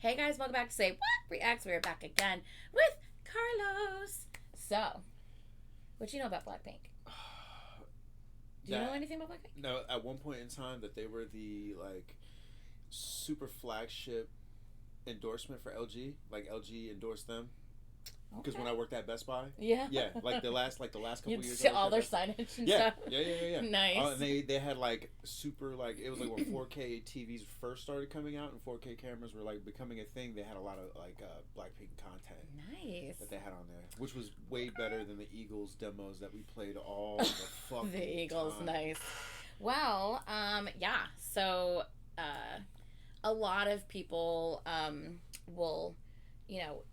Hey guys, welcome back to Say What Reacts. We're back again with Carlos. So, what do you know about Blackpink? Do you know anything about Blackpink? No, at one point in time that they were the super flagship endorsement for LG. Like LG endorsed them. Because when I worked at Best Buy, yeah, like the last couple you'd years, see all their signage and yeah, stuff. yeah. Nice. And they had super it was when 4K TVs first started coming out and 4K cameras were becoming a thing. They had a lot of Blackpink content. Nice. That they had on there, which was way better than the Eagles demos that we played all the fucking The Eagles, time. nice. Well, yeah. So, a lot of people will.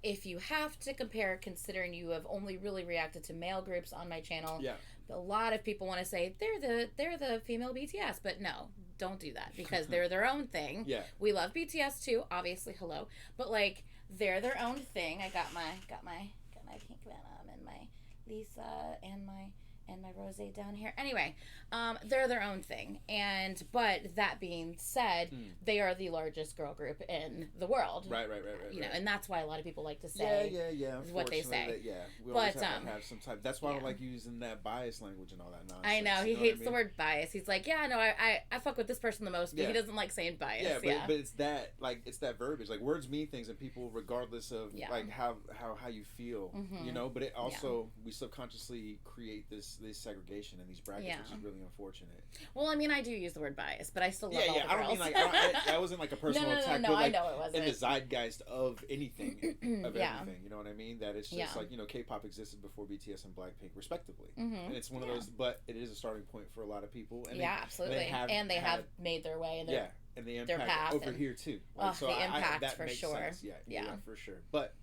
If you have to compare, considering you have only really reacted to male groups on my channel, yeah, a lot of people want to say they're the female BTS, but no, don't do that because they're their own thing. Yeah, we love BTS too, obviously. Hello, but they're their own thing. I got my pink Venom and my Lisa and my rosé down here. Anyway, they're their own thing, but that being said, they are the largest girl group in the world. Right. And that's why a lot of people like to say what they say. We always have to have some type. That's why I don't like using that bias language and all that nonsense. I know he hates the word bias. He's like, yeah, no, I fuck with this person the most, but he doesn't like saying bias. Yeah, but it's that verbiage. Words mean things, and people, regardless of how you feel, But it also we subconsciously create this segregation in these brackets, which is really unfortunate. Well, I mean, I do use the word bias, but I still love all the girls. I don't mean that wasn't a personal attack. No, I know it wasn't. In the zeitgeist of anything, everything, you know what I mean? That it's just K-pop existed before BTS and Blackpink, respectively, and it's one of those. But it is a starting point for a lot of people. And absolutely. They have made their way, and and the impact over here too. So the impact for sure. Sense. Yeah, for sure. But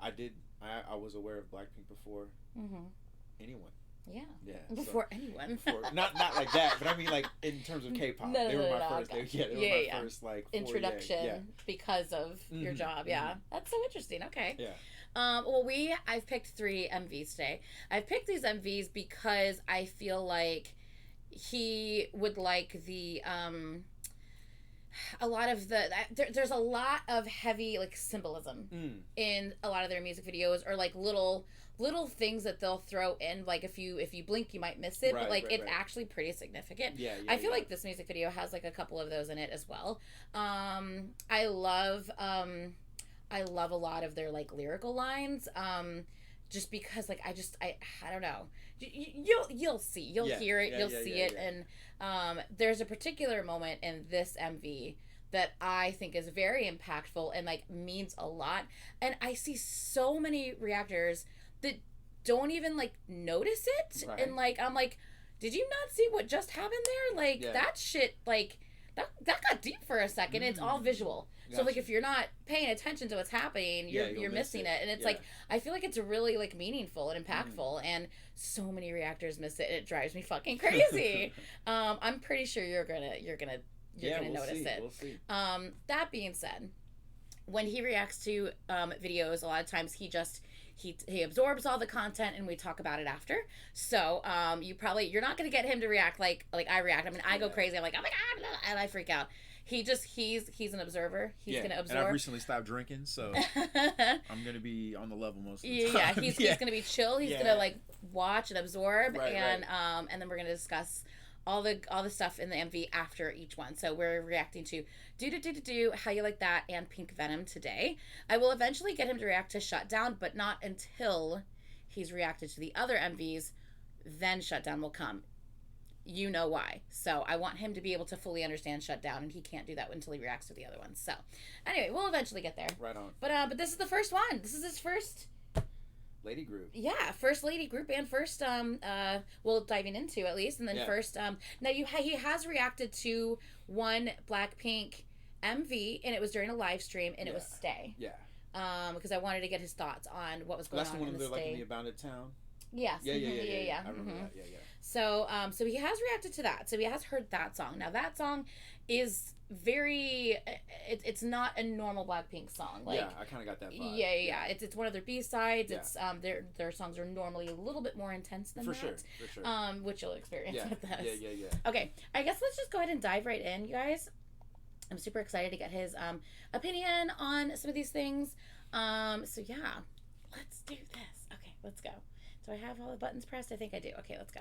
I was aware of Blackpink before anyone. Yeah. Before anyone. Not like that, but I mean in terms of K-pop. They were my first. They were my first introduction because of your job. Yeah, that's so interesting. Okay. Yeah. I've picked 3 MVs today. I've picked these MVs because I feel like he would like the a lot of there's a lot of heavy symbolism in a lot of their music videos, or little things that they'll throw in, if you blink you might miss it, but it's actually pretty significant. I feel like this music video has a couple of those in it as well. I love a lot of their lyrical lines, just because I don't know, you'll hear it, you'll see it. And there's a particular moment in this MV that I think is very impactful and means a lot, and I see so many reactors that don't even notice it, and I'm like, did you not see what just happened there? That shit, that got deep for a second. It's all visual. Gotcha. So if you're not paying attention to what's happening, you're missing it. And it's I feel like it's really meaningful and impactful, and so many reactors miss it, and it drives me fucking crazy. I'm pretty sure you're gonna notice it. We'll see. That being said, when he reacts to videos, a lot of times he absorbs all the content, and we talk about it after. So you're not gonna get him to react like I react. I mean, I go crazy. I'm like, oh my god, and I freak out. He's an observer. He's gonna absorb. And I've recently stopped drinking, so I'm gonna be on the level most of the time. He's gonna be chill. He's gonna watch and absorb, and then we're gonna discuss all the stuff in the MV after each one. So we're reacting to Ddu Du Ddu Ddu, How You Like That, and Pink Venom today. I will eventually get him to react to Shutdown, but not until he's reacted to the other MVs. Then Shutdown will come. You know why. So I want him to be able to fully understand Shutdown, and he can't do that until he reacts to the other ones. So anyway, we'll eventually get there. Right on. But this is the first one. This is his first lady group. Yeah, first lady group, and first diving into at least, and then first now he has reacted to one Blackpink MV, and it was during a live stream, and it was Stay. Yeah. Because I wanted to get his thoughts on what was going on in the Stay. That's the one in the Abandoned Town. Yes. Yeah. I remember that. Yeah. So he has reacted to that. So he has heard that song. Now that song is very. It's not a normal Blackpink song. I kind of got that vibe. Yeah. It's one of their B-sides. Yeah. It's their songs are normally a little bit more intense than that. For sure. Which you'll experience with this. Yeah. Okay, I guess let's just go ahead and dive right in, you guys. I'm super excited to get his opinion on some of these things. So yeah, let's do this. Okay, let's go. Do I have all the buttons pressed? I think I do. Okay, let's go.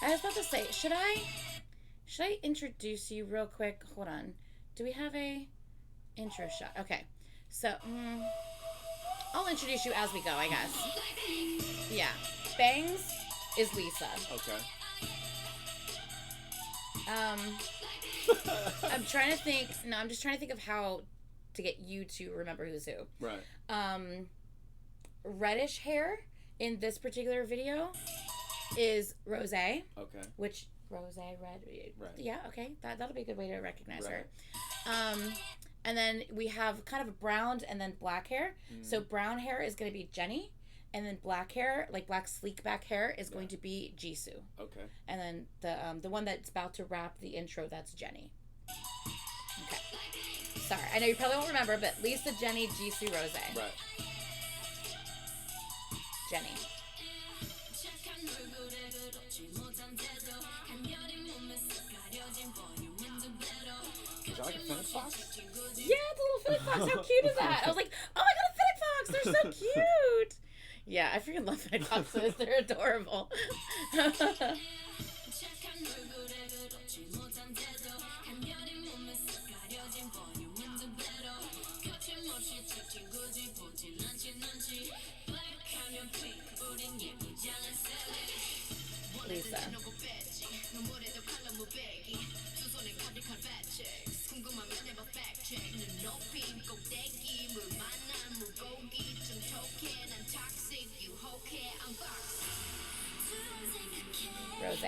I was about to say, should I introduce you real quick? Hold on. Do we have a intro shot? Okay. So, I'll introduce you as we go, I guess. Yeah. Bangs is Lisa. Okay. I'm trying to think. No, I'm just trying to think of how to get you to remember who's who. Right. Reddish hair in this particular video is Rose. Okay. Which Rose, red. Right. Yeah. Okay. That'll be a good way to recognize her. And then we have kind of a brown and then black hair. So brown hair is going to be Jenny, and then black hair, like black sleek back hair, is going to be Jisoo. Okay. And then the one that's about to wrap the intro, that's Jenny. Okay. Sorry, I know you probably won't remember, but Lisa, Jenny, Jisoo, Rose. Right. Jenny. Is that like a Fennec Fox? Yeah, it's a little Fennec Fox. How cute is that? I was like, oh my god, a Fennec Fox! They're so cute! Yeah, I freaking love Fennec Foxes. They're adorable. Lisa. Rose.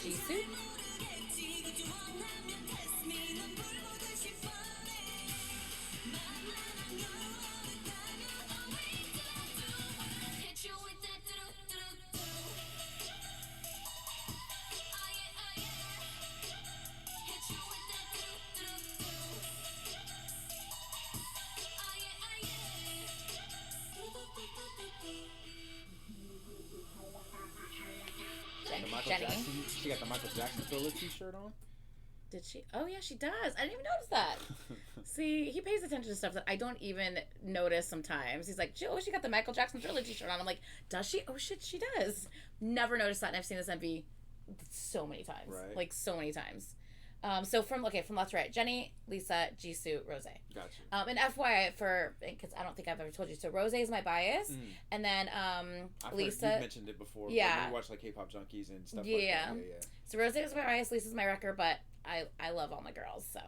Jisoo. Jenny. She got the Michael Jackson Thriller t-shirt on. Did she? Oh yeah, she does. I didn't even notice that. See, he pays attention to stuff that I don't even notice sometimes. He's like, oh, she got the Michael Jackson Thriller t-shirt on. I'm like, does she? Oh shit, she does. Never noticed that, and I've seen this MV so many times. Right. Like so many times. So from left to right, Jenny, Lisa, Jisoo, Rose. Gotcha. And FYI, because I don't think I've ever told you, so Rose is my bias, and then Lisa. You've mentioned it before. Yeah. We watch like K-pop junkies and stuff like that. Yeah. So Rose is my bias, Lisa's my wrecker, but I love all my girls, so.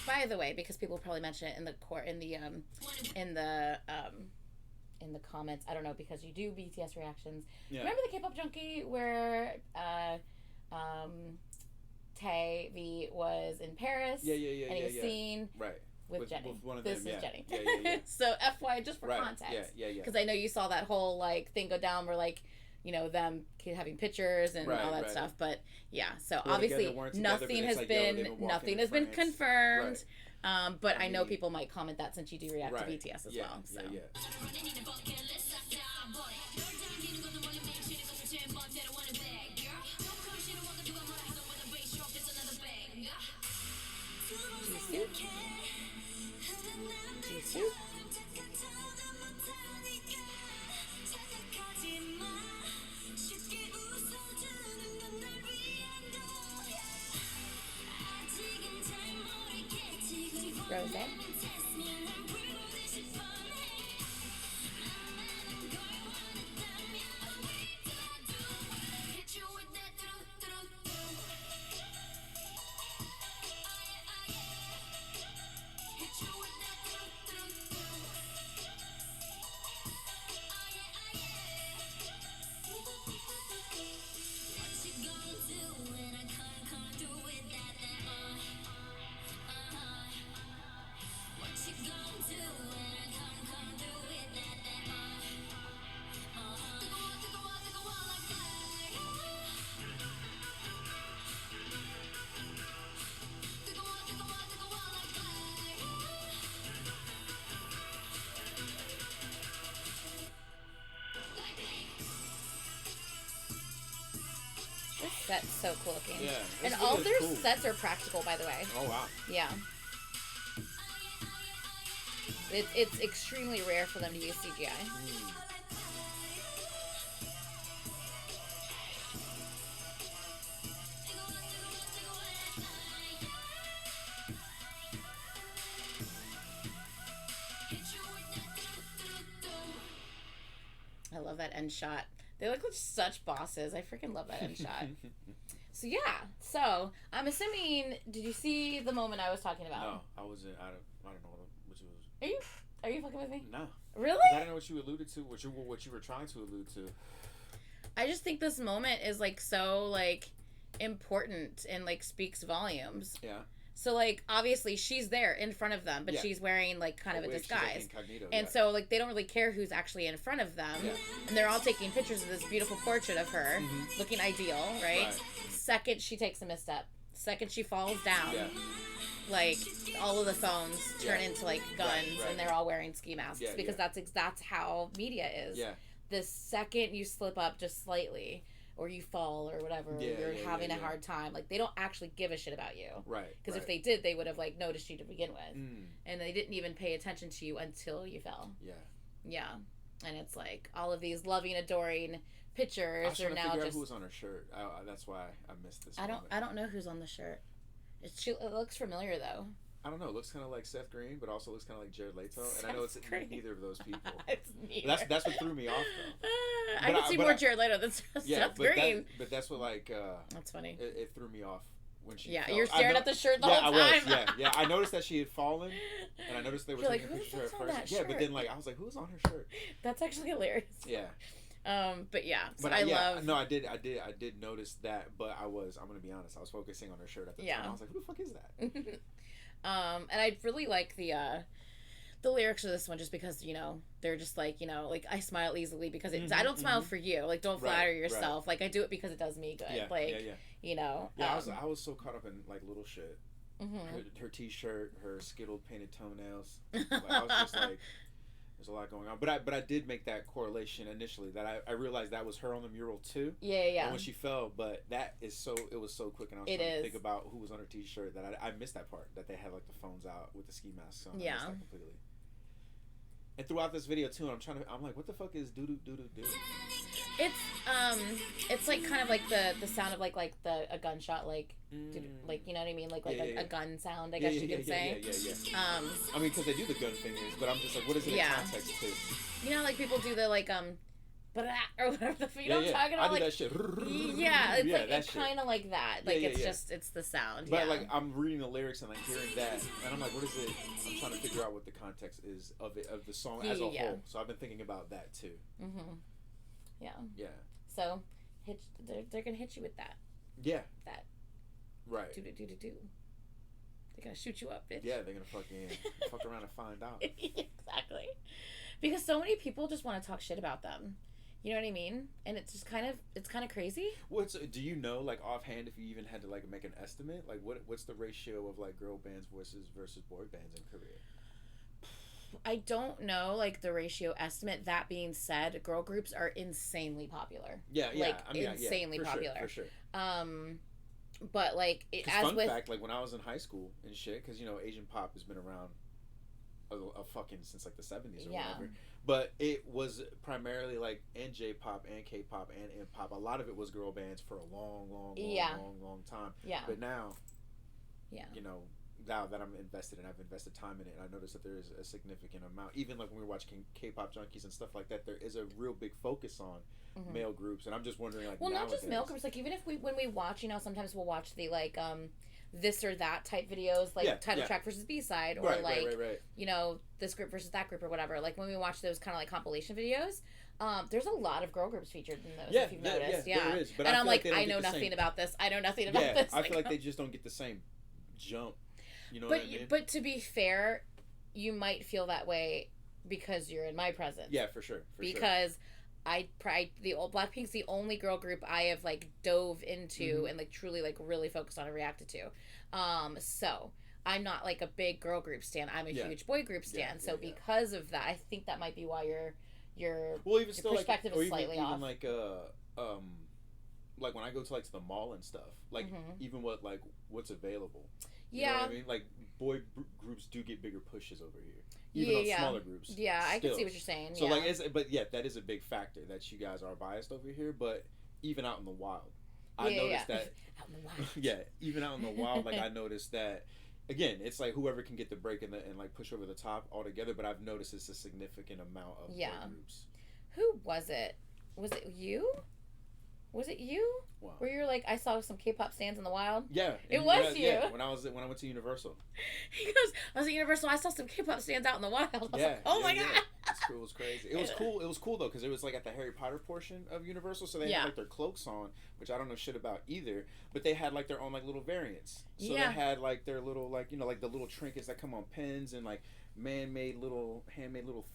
By the way, because people probably mention it in the comments, I don't know, because you do BTS reactions. Yeah. Remember the K-pop junkie where Tae was in Paris? Yeah. And he was seen with Jenny. With one of this them, is Jenny. Yeah. So FY, just for context. Yeah. Because I know you saw that whole like thing go down where like, you know, them having pictures and all that stuff. But yeah, so obviously nothing has been confirmed. Right. But I know people might comment that since you do react to BTS as well. So. Yeah. Jisoo. Rose. That's so cool looking. Yeah. And all their sets are practical, by the way. Oh, wow. Yeah. It's extremely rare for them to use CGI. I love that end shot. They look like such bosses. I freaking love that end shot. So yeah. So I'm assuming. Did you see the moment I was talking about? No, I wasn't. I don't know what you was. Are you fucking with me? No. Really? I don't know what you alluded to. What you were trying to allude to. I just think this moment is like so like important and like speaks volumes. Yeah. So like obviously she's there in front of them, but she's wearing like kind of a disguise, like incognito, and so like they don't really care who's actually in front of them, and they're all taking pictures of this beautiful portrait of her, looking ideal, right? Second she takes a misstep, second she falls down, like all of the phones turn into like guns, and they're all wearing ski masks because that's how media is. Yeah. The second you slip up just slightly, or you fall or whatever, or you're having a hard time, like they don't actually give a shit about you, right? Because if they did, they would have like noticed you to begin with, and they didn't even pay attention to you until you fell. Yeah, and it's like all of these loving, adoring pictures are now just. Who was on her shirt? That's why I missed this. I don't know who's on the shirt. It looks familiar though. I don't know. It looks kind of like Seth Green, but also looks kind of like Jared Leto, and I know it's neither of those people. It's neither. That's what threw me off, though. I can see more Jared Leto than Seth Green. But that's what like. That's funny. It threw me off when she. Yeah, fell. you're staring at the shirt the whole time. Yeah. I noticed that she had fallen, and I noticed they were taking pictures of her first. Yeah, but then like I was like, who's on her shirt? That's actually hilarious. Yeah. But yeah, so but I love. No, I did notice that, but I'm gonna be honest. I was focusing on her shirt at the time. I was like, who the fuck is that? And I really like the lyrics of this one just because, you know, they're just like, you know, like I smile easily because I don't smile for you. Like, don't flatter yourself. Like, I do it because it does me good. You know. Yeah, I was so caught up in like little shit. Her t-shirt, her skittled painted toenails. Like, I was just like, there's a lot going on. But I did make that correlation initially that I realized that was her on the mural too. Yeah. And when she fell, but it was so quick, and I was trying to think about who was on her t-shirt that I missed that part, that they had like the phones out with the ski masks on. I missed that completely. And throughout this video too, I'm like, what the fuck is Ddu Du Ddu Ddu? It's like kind of like the sound of like a gunshot, like you know what I mean, like a gun sound, I guess you could say. Yeah. I mean, because they do the gun fingers, but I'm just like, what is it in context too? You know, like people do the like or whatever you know what I'm talking about. I do like that shit. Yeah, it's like it's kind of like that. Like it's the sound. But like I'm reading the lyrics and like hearing that, and I'm like, what is it? I'm trying to figure out what the context is of the song as a whole. So I've been thinking about that too. Yeah. So they're gonna hit you with that. Yeah. That. Right. Do. They're gonna shoot you up, bitch. Yeah, they're gonna fuck around and find out. Exactly. Because so many people just want to talk shit about them. You know what I mean? And it's just kind of crazy. Do you know, like, offhand, if you even had to like make an estimate, like what's the ratio of like girl bands versus boy bands in Korea? I don't know, like, the ratio estimate. That being said, girl groups are insanely popular. Yeah. Like, insanely popular. For sure. But like, fun fact, like when I was in high school and shit, because you know Asian pop has been around a fucking since like the 70s or whatever. But it was primarily like in J-pop and K-pop and M-pop. A lot of it was girl bands for a long time. Yeah. But now, you know, now that I'm invested and I've invested time in it, and I noticed that there is a significant amount. Even like when we were watching K-pop Junkies and stuff like that, there is a real big focus on male groups, and I'm just wondering, like, not just male groups. Like, even if when we watch, you know, sometimes we'll watch the like this or that type videos, like title track versus B-side, or right. You know, this group versus that group or whatever. Like when we watch those kind of like compilation videos, there's a lot of girl groups featured in those. If you've noticed, there is. But and I'm like, I know nothing about this. I know nothing about this. I feel like they just don't get the same jump. You know what I mean? But to be fair, you might feel that way because you're in my presence. Yeah, for sure. Because the old Blackpink's the only girl group I have like dove into and like truly like really focused on and reacted to. So I'm not like a big girl group stan. I'm a huge boy group stan. So because of that, I think that might be why your perspective is slightly off. Even like when I go to like to the mall and stuff, like even what's available. You know what I mean? Like groups do get bigger pushes over here. Even on smaller groups. Yeah, still. I can see what you're saying. So but that is a big factor that you guys are biased over here. But even out in the wild, I noticed that. Out in the wild. Yeah, even out in the wild, like I noticed that. Again, it's like whoever can get the break and like push over the top altogether. But I've noticed it's a significant amount of groups. Who was it? Was it you? Was it you? Wow. Where you're like, I saw some K-pop stands in the wild? Yeah. It was you. Yeah, when I went to Universal. He goes, I was at Universal, I saw some K-pop stands out in the wild. I was like, oh my God. It was crazy. It was cool though, because it was like at the Harry Potter portion of Universal, so they had like their cloaks on, which I don't know shit about either, but they had like their own like little variants. So they had like their little like, like the little trinkets that come on pins and like handmade little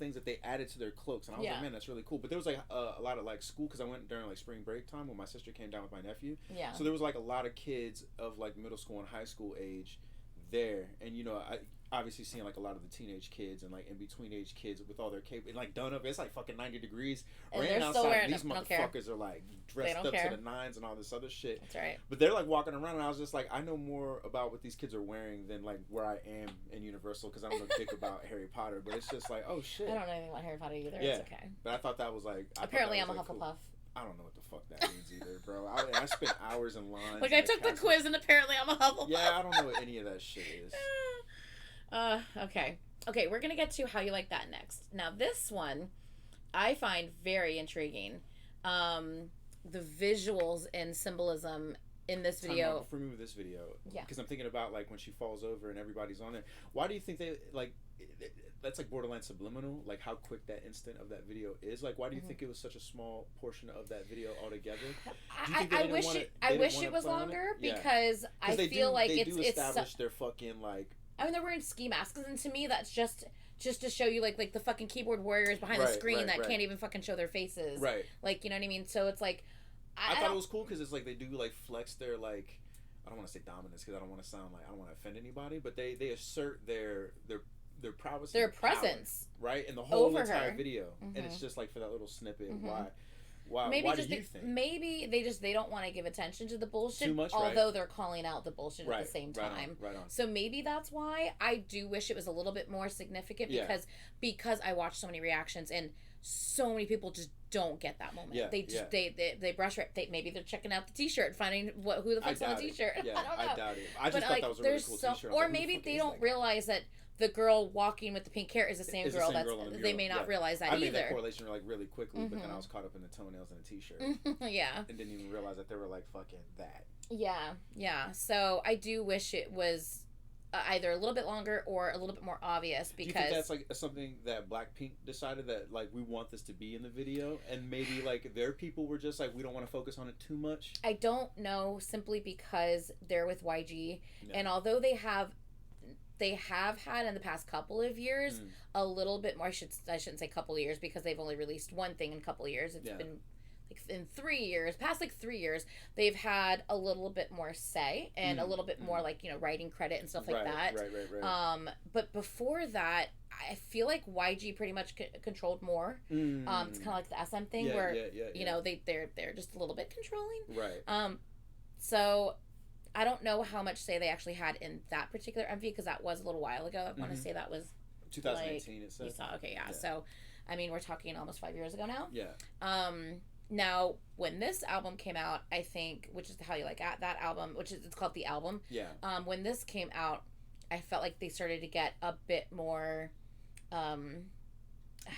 things that they added to their cloaks, and I was like, man, that's really cool. But there was like a lot of like school, because I went during like spring break time when my sister came down with my nephew. Yeah. So there was like a lot of kids of like middle school and high school age there, and I obviously seeing like a lot of the teenage kids and like in between age kids with all their cape and like done up. It's like fucking 90 degrees. And they're still wearing these motherfuckers are like dressed up to the nines and all this other shit. That's right. But they're like walking around, and I was just like, I know more about what these kids are wearing than like where I am in Universal, because I don't know dick about Harry Potter. But it's just like, oh shit. I don't know anything about Harry Potter either. Yeah. It's okay. But I thought that was like. Apparently, I'm a Hufflepuff. Cool. I don't know what the fuck that means either, bro. I spent hours in line. Like I took the quiz, and apparently I'm a Hufflepuff. Yeah, I don't know what any of that shit is. Okay, we're gonna get to how you like that next. Now this one I find very intriguing. The visuals and symbolism in this video. For me with this video, yeah, because I'm thinking about like when she falls over and everybody's on there. Why do you think they like? That's like borderline subliminal, like how quick that instant of that video is. Like, why do you think it was such a small portion of that video altogether? I wish it was longer, because I feel like they do establish their fucking like. I mean, they're wearing ski masks, and to me, that's just to show you like the fucking keyboard warriors behind the screen that can't even fucking show their faces. Right. Like, you know what I mean? So it's like, I thought it was cool because it's like they do like flex their like, I don't want to say dominance because I don't want to sound like I don't want to offend anybody, but they assert their prowess, their presence, power, right, in the whole entire video, and it's just like for that little snippet. Why do you think? Maybe they don't want to give attention to the bullshit, too much, although they're calling out the bullshit at the same time. Right on. So maybe that's why. I do wish it was a little bit more significant, because I watched so many reactions and so many people just don't get that moment. Yeah, they brush right. Maybe they're checking out the T-shirt, finding who the fuck's on the T-shirt. Yeah, I don't know. I doubt it. I just thought that was a really cool T-shirt. Or maybe they don't realize that the girl walking with the pink hair is the same girl. They may not realize that either. I made that correlation like really quickly, but then I was caught up in the toenails and the T-shirt. Yeah. And didn't even realize that they were like fucking that. Yeah. So I do wish it was either a little bit longer or a little bit more obvious, because. Do you think that's like something that Blackpink decided that like we want this to be in the video, and maybe like their people were just like we don't want to focus on it too much? I don't know, simply because they're with YG, and although they have had in the past couple of years a little bit more. I shouldn't say couple of years, because they've only released one thing in a couple of years. It's been like in 3 years, past like 3 years, they've had a little bit more say and a little bit more like, writing credit and stuff like that. Right. But before that, I feel like YG pretty much controlled more. It's kind of like the SM thing where they're just a little bit controlling. Right. So I don't know how much say they actually had in that particular MV, because that was a little while ago. I want to say that was 2018. It says. Yeah. So, I mean, we're talking almost 5 years ago now. Yeah. Now, when this album came out, I think, which is how you like that album, it's called The Album. Yeah. When this came out, I felt like they started to get a bit more.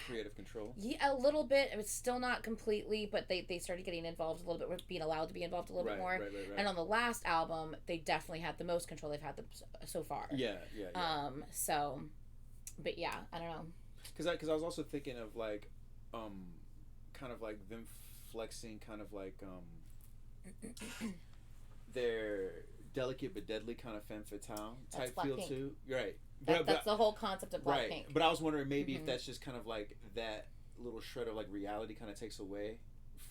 Creative control. Yeah, a little bit. It was still not completely, but they started getting involved a little bit, with being allowed to be involved a little bit more. Right. And on the last album, they definitely had the most control they've had so far. Yeah. So, but yeah, I don't know. Because I was also thinking of like, kind of like them flexing, kind of like their delicate but deadly kind of femme fatale type feel too. Right. That's the whole concept of Blackpink. Right. But I was wondering maybe if that's just kind of like that little shred of like reality kind of takes away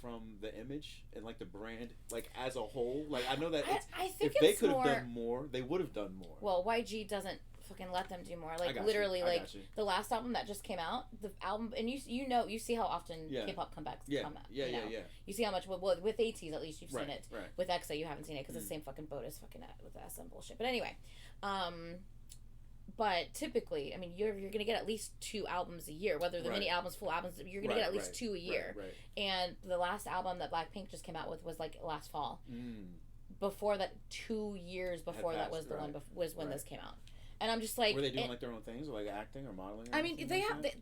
from the image and like the brand like as a whole. Like I know that I think if they could have done more, they would have done more. Well, YG doesn't fucking let them do more. Like literally, like the last album that just came out, the album, and you see how often K-pop comebacks come out. Yeah. You see how much with ATEEZ at least you've seen it. Right. With EXO you haven't seen it because it's the same fucking boat as fucking with the SM bullshit. But anyway, but typically, I mean, you're gonna get at least 2 albums a year, whether the mini albums, full albums. You're gonna get at least 2 a year. Right. And the last album that Blackpink just came out with was like last fall. Before that, 2 years before that was the one was when this came out. And I'm just like, were they doing like their own things, or like acting or modeling? Or I mean,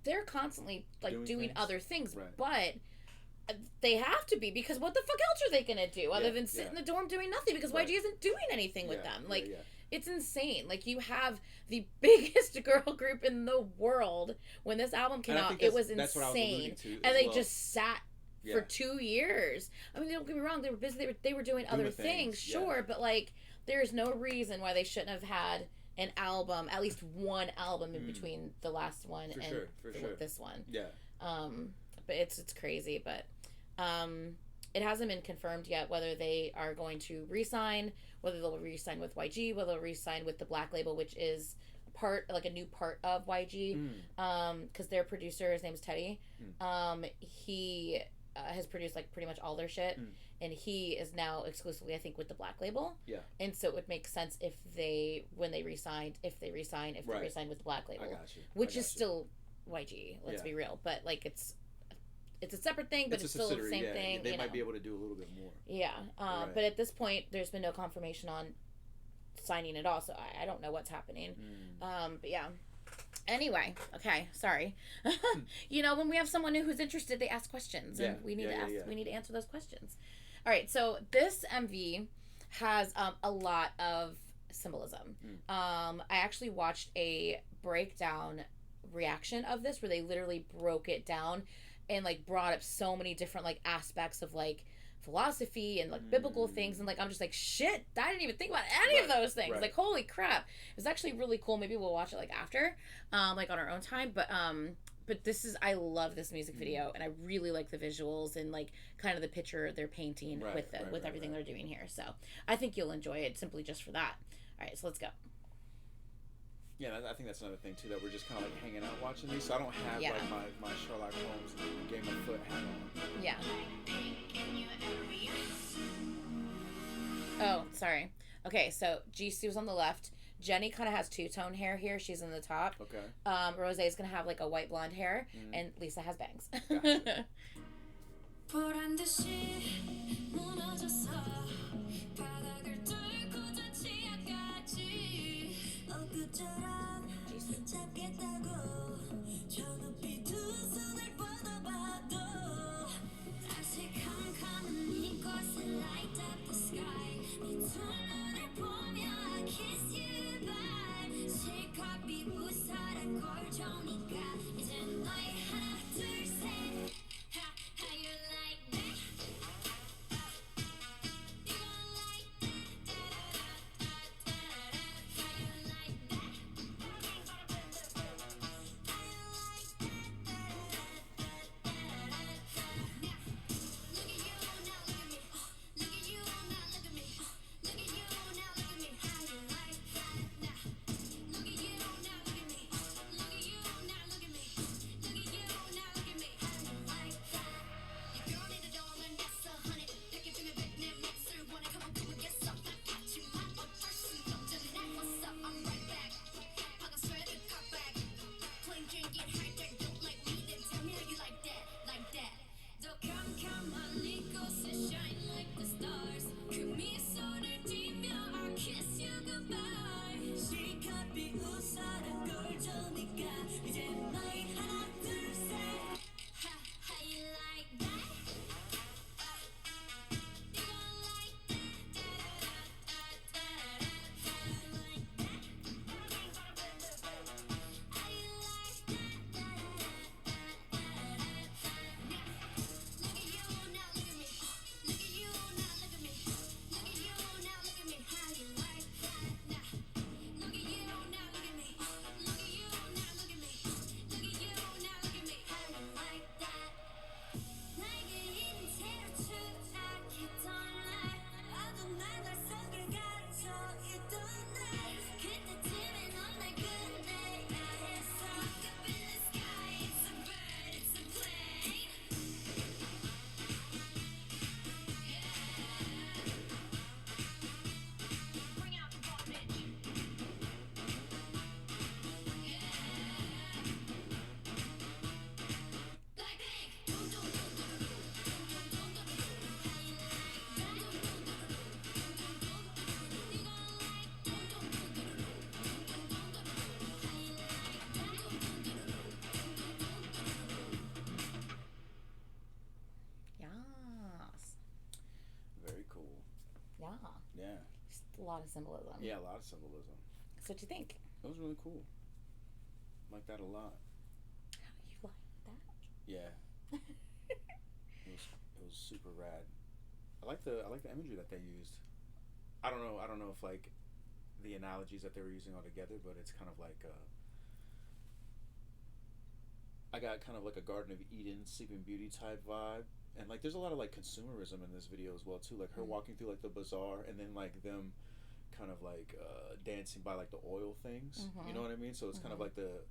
they're constantly like doing other things, but they have to be, because what the fuck else are they gonna do other than sit in the dorm doing nothing? Because YG isn't doing anything with them. Like, it's insane. Like, you have the biggest girl group in the world. When this album came out, it was insane, and they just sat for 2 years. I mean, don't get me wrong; they were busy. They were doing other things, sure, but like, there's no reason why they shouldn't have had an album, at least one album in between the last one this one. Yeah. But it's crazy, but it hasn't been confirmed yet whether they are going to re-sign, whether they'll re-sign with YG, whether they'll re-sign with the Black Label, which is a new part of YG, because their producer, his name is Teddy. He has produced like pretty much all their shit, and he is now exclusively, I think, with the Black Label. Yeah. And so it would make sense if they re-sign with the Black Label, which is still YG. Let's be real, but like it's a separate thing, but it's still the same thing. They might be able to do a little bit more. Yeah. But at this point, there's been no confirmation on signing at all, so I don't know what's happening. But yeah. Anyway, okay, sorry. You know, when we have someone who's interested, they ask questions, and we need to ask. We need to answer those questions. All right, so this MV has a lot of symbolism. I actually watched a breakdown reaction of this where they literally broke it down and like brought up so many different like aspects of like philosophy and like biblical things, and like I'm just like, shit, I didn't even think about any of those things. Like, holy crap, it was actually really cool. Maybe we'll watch it like after, like on our own time, but I love this music video, and I really like the visuals and like kind of the picture they're painting with everything they're doing here. So I think you'll enjoy it simply just for that. All right, so let's go. Yeah, I think that's another thing too, that we're just kind of like hanging out watching these. So I don't have like my Sherlock Holmes Game of Foot hat on. Yeah. Oh, sorry. Okay, so Jisoo's on the left. Jenny kind of has two-tone hair here. She's in the top. Okay. Rosé is gonna have like a white blonde hair, and Lisa has bangs. Gotcha. A lot of symbolism. Yeah, a lot of symbolism. So what do you think? It was really cool. Like that a lot. How do you like that? Yeah. It was super rad. I like the imagery that they used. I don't know if like the analogies that they were using all together, but it's kind of like I got kind of like a Garden of Eden, Sleeping Beauty type vibe. And like there's a lot of like consumerism in this video as well too, like her walking through like the bazaar and then like them kind of like dancing by like the oil things, you know what I mean? So it's kind of like the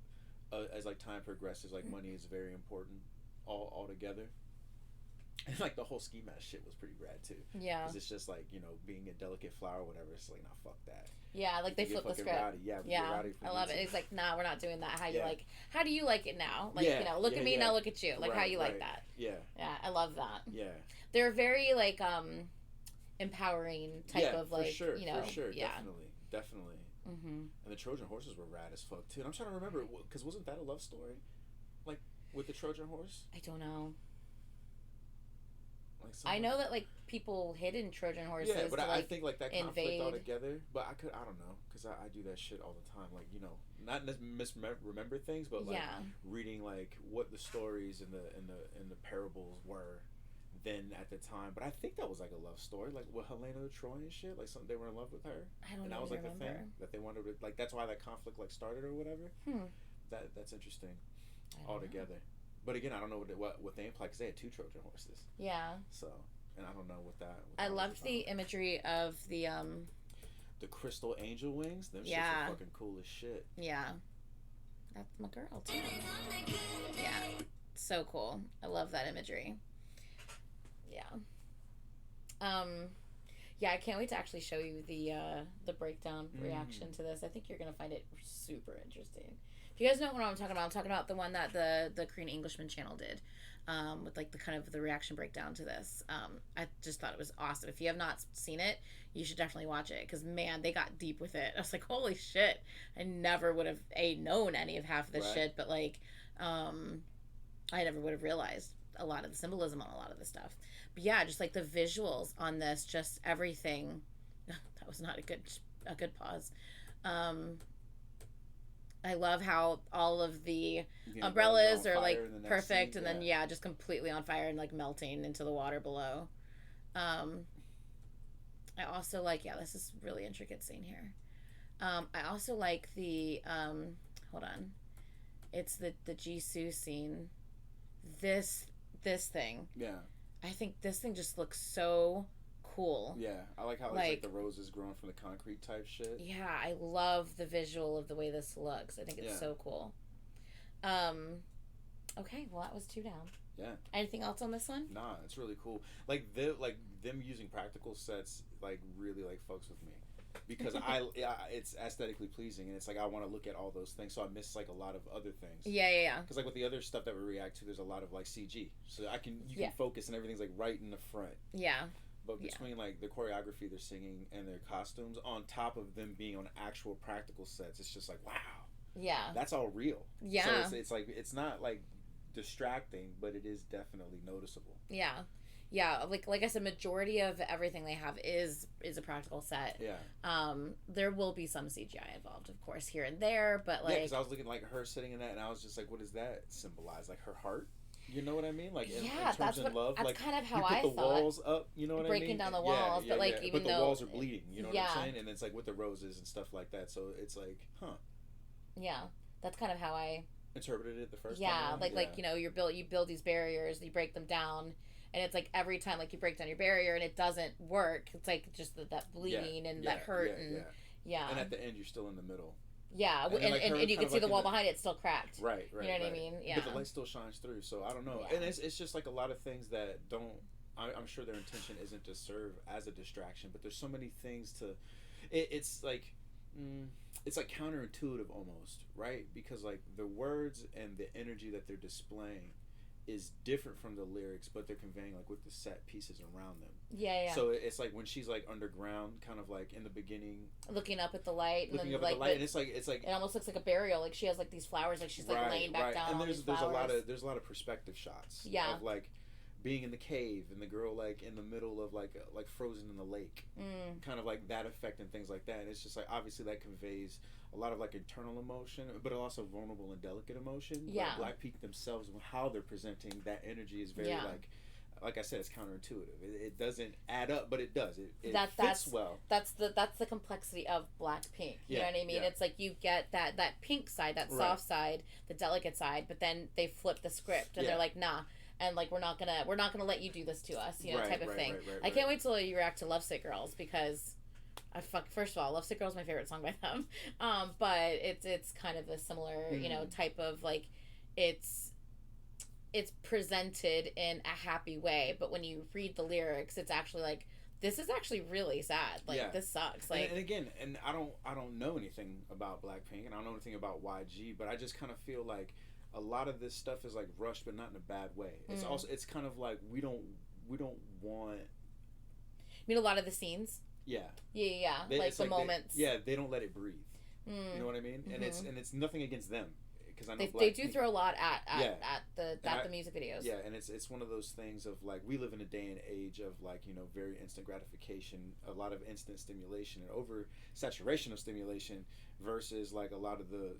as like time progresses, like money is very important all together. And like the whole ski mask shit was pretty rad too. Yeah. Because it's just like, you know, being a delicate flower or whatever. It's like, nah, fuck that. Yeah, like they flip the script. Rowdy. Yeah, rowdy I love it. It's like, nah, we're not doing that. How do you like it now? Like, you know, look at me, now look at you. Like, how you like that? Yeah. Yeah, I love that. Yeah. They're very like empowering type of like, you know. For sure, definitely. Mm-hmm. And the Trojan horses were rad as fuck too. And I'm trying to remember, because wasn't that a love story? Like with the Trojan horse? I don't know. I know that like people hidden Trojan horses. Yeah, but to, I think like that conflict all together. But I don't know, because I do that shit all the time. Like, you know, not misremember things, but like reading like what the stories in the parables were then at the time. But I think that was like a love story, like with Helena of Troy and shit. Like something, they were in love with her. I don't know. And that was like the thing that they wanted to, like, that's why that conflict like started or whatever. That's interesting altogether. But again, I don't know what they imply, because they had 2 Trojan horses. Yeah. So, and I don't know what that. I loved the imagery of the crystal angel wings. Them shits are fucking cool as shit. Yeah. That's my girl too. Yeah. So cool. I love that imagery. Yeah. Yeah, I can't wait to actually show you the breakdown reaction to this. I think you're gonna find it super interesting. If you guys know what I'm talking about the one that the Korean Englishman channel did, with like the kind of the reaction breakdown to this. I just thought it was awesome. If you have not seen it, you should definitely watch it, because man, they got deep with it. I was like, holy shit! I never would have known any of half of this shit, but like, I never would have realized a lot of the symbolism on a lot of this stuff. But yeah, just like the visuals on this, just everything. That was not a good pause. I love how all of the umbrellas are like perfect, and then just completely on fire and like melting into the water below. I also like, this is really intricate scene here. I also like the hold on, it's the Jisoo scene. This thing. Yeah. I think this thing just looks so cool. Yeah, I like how it's like the roses growing from the concrete type shit. Yeah, I love the visual of the way this looks. I think it's so cool. Okay, well that was 2 down. Yeah. Anything else on this one? Nah, it's really cool. Like them using practical sets like really like fucks with me, because it's aesthetically pleasing, and it's like I want to look at all those things, so I miss like a lot of other things. Yeah. Because like with the other stuff that we react to, there's a lot of like CG, so you can focus, and everything's like right in the front. Yeah. But between like the choreography they're singing and their costumes, on top of them being on actual practical sets, it's just like, wow. Yeah. That's all real. Yeah. So it's like, it's not like distracting, but it is definitely noticeable. Yeah. Yeah, like I said, majority of everything they have is a practical set. Yeah. There will be some CGI involved, of course, here and there, but like... Yeah, because I was looking like her sitting in that, and I was just like, what does that symbolize? Like her heart? You know what I mean? Like in terms of love, that's like kind of how I thought. You put the walls up, you know what I mean? Breaking down the walls, but like even though the walls are bleeding, you know what I'm saying? And it's like with the roses and stuff like that. So it's like, Yeah, that's kind of how I interpreted it the first time. Yeah, like you know, you build these barriers, you break them down, and it's like every time like you break down your barrier and it doesn't work, it's like just that bleeding and that hurt and And at the end, you're still in the middle. Yeah, and you can see the wall behind it still cracked. Right. You know what I mean? Yeah. But the light still shines through, so I don't know. Yeah. And it's just like a lot of things that don't... I'm sure their intention isn't to serve as a distraction, but there's so many things to... It's like counterintuitive almost, right? Because like the words and the energy that they're displaying is different from the lyrics, but they're conveying like with the set pieces around them. Yeah. So it's like when she's like underground, kind of like in the beginning, looking up at the light, and it's like it almost looks like a burial. Like she has like these flowers, like she's like laying back down. And there's a lot of perspective shots. Yeah. Of like being in the cave and the girl like in the middle of like frozen in the lake, kind of like that effect and things like that. And it's just like obviously that conveys a lot of like internal emotion, but also vulnerable and delicate emotion. Yeah. Like Blackpink themselves, how they're presenting that energy is very like I said, it's counterintuitive. It doesn't add up, but it does. It fits well. That's the complexity of Blackpink. You know what I mean? It's like you get that pink side, that soft side, the delicate side, but then they flip the script and they're like, nah. And like we're not gonna let you do this to us, you know, type of thing. I can't wait till you react to Lovesick Girls because first of all, Lovesick Girls is my favorite song by them. But it's kind of a similar, you know, type of like it's presented in a happy way, but when you read the lyrics, it's actually like this is actually really sad. Like this sucks. Like and again, and I don't know anything about Blackpink and I don't know anything about YG, but I just kind of feel like a lot of this stuff is like rushed, but not in a bad way. It's also it's kind of like we don't want. I mean, a lot of the scenes. Yeah. Like the moments. They don't let it breathe. You know what I mean? And it's nothing against them because I know they do throw a lot at the music videos. Yeah, and it's one of those things of like we live in a day and age of like, you know, very instant gratification, a lot of instant stimulation and oversaturation of stimulation versus like a lot of the,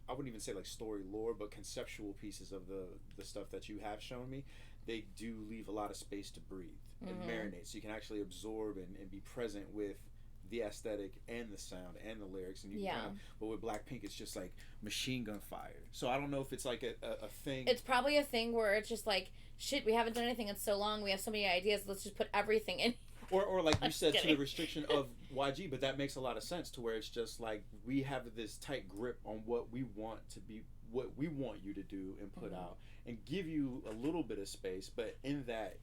I wouldn't even say like story lore, but conceptual pieces of the stuff that you have shown me. They do leave a lot of space to breathe and marinate, so you can actually absorb and be present with the aesthetic and the sound and the lyrics, and you can kind of, but with Blackpink it's just like machine gun fire. So I don't know if it's like a thing. It's probably a thing where it's just like, shit, we haven't done anything in so long, we have so many ideas, let's just put everything in. Or like you said, to the restriction of YG, but that makes a lot of sense to where it's just like we have this tight grip on what we want to be, what we want you to do and put out, and give you a little bit of space, but in that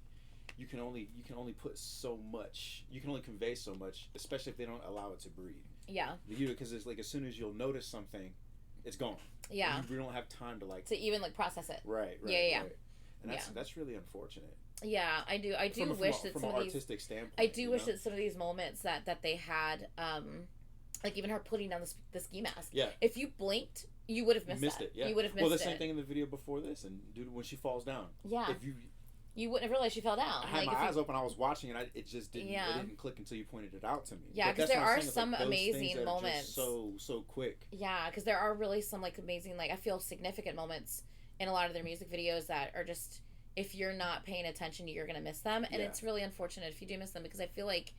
you can only put so much, you can only convey so much, especially if they don't allow it to breathe. Yeah. Because it's like as soon as you'll notice something, it's gone. Yeah. We don't have time to like to even like process it. Right. Yeah. And that's really unfortunate. Yeah, I do wish that from some an of these artistic standpoint. I do wish that some of these moments that they had, like even her putting down the ski mask. Yeah. If you blinked, you would have missed it. Yeah. You would have missed it. Well, the same thing in the video before this, and dude, when she falls down. Yeah. If you wouldn't have realized she fell down. I had my eyes open. I was watching, and it just didn't. Yeah. It didn't click until you pointed it out to me. Yeah, because there are some amazing moments. So quick. Yeah, because there are really some like amazing, like I feel significant moments in a lot of their music videos that are just, if you're not paying attention, you're gonna miss them, and it's really unfortunate if you do miss them because I feel like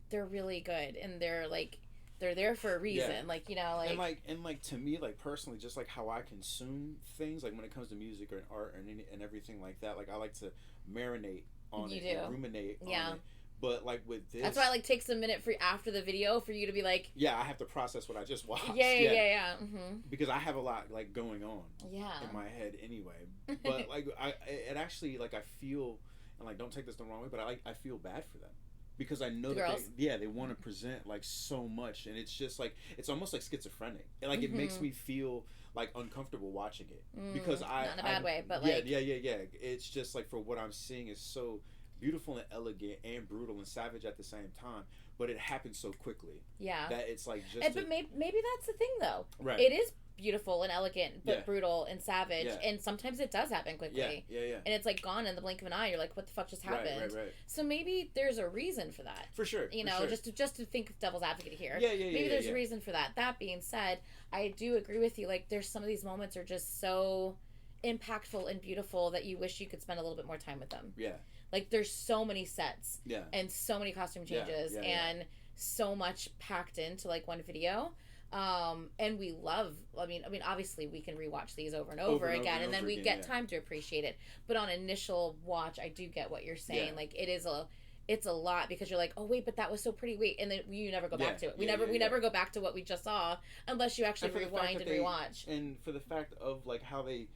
they're really good and they're there for a reason. Yeah. Like, you know, like and to me, like personally, just like how I consume things, like when it comes to music or art and everything like that, like I like to marinate on it and ruminate on it. But like with this, that's why it like takes a minute for after the video for you to be like, I have to process what I just watched. Yeah. Because I have a lot like going on in my head anyway. But like it actually, like I feel, and like don't take this the wrong way, but I feel bad for them. Because I know that they want to present like so much, and it's just like it's almost like schizophrenic. And like it makes me feel like uncomfortable watching it because not in a bad way, but like it's just like for what I'm seeing is so beautiful and elegant and brutal and savage at the same time, but it happens so quially. Yeah, that it's like just. But maybe that's the thing though. Right. It is beautiful and elegant, but brutal and savage, and sometimes it does happen quickly. Yeah. And it's like gone in the blink of an eye. You're like, what the fuck just happened? Right. So maybe there's a reason for that. For sure. You know, just to think of devil's advocate here. Yeah. Maybe there's a reason for that. That being said, I do agree with you. Like, there's some of these moments are just so impactful and beautiful that you wish you could spend a little bit more time with them. Yeah. Like, there's so many sets. Yeah. And so many costume changes and so much packed into like one video. And we love, I mean obviously we can rewatch these over and over again and then we get time to appreciate it, but on initial watch I do get what you're saying. Like it's a lot because you're like, oh wait, but that was so pretty, wait, and then you never go back to it. We never go back to what we just saw unless you actually rewind and rewatch. And for the fact of like how they,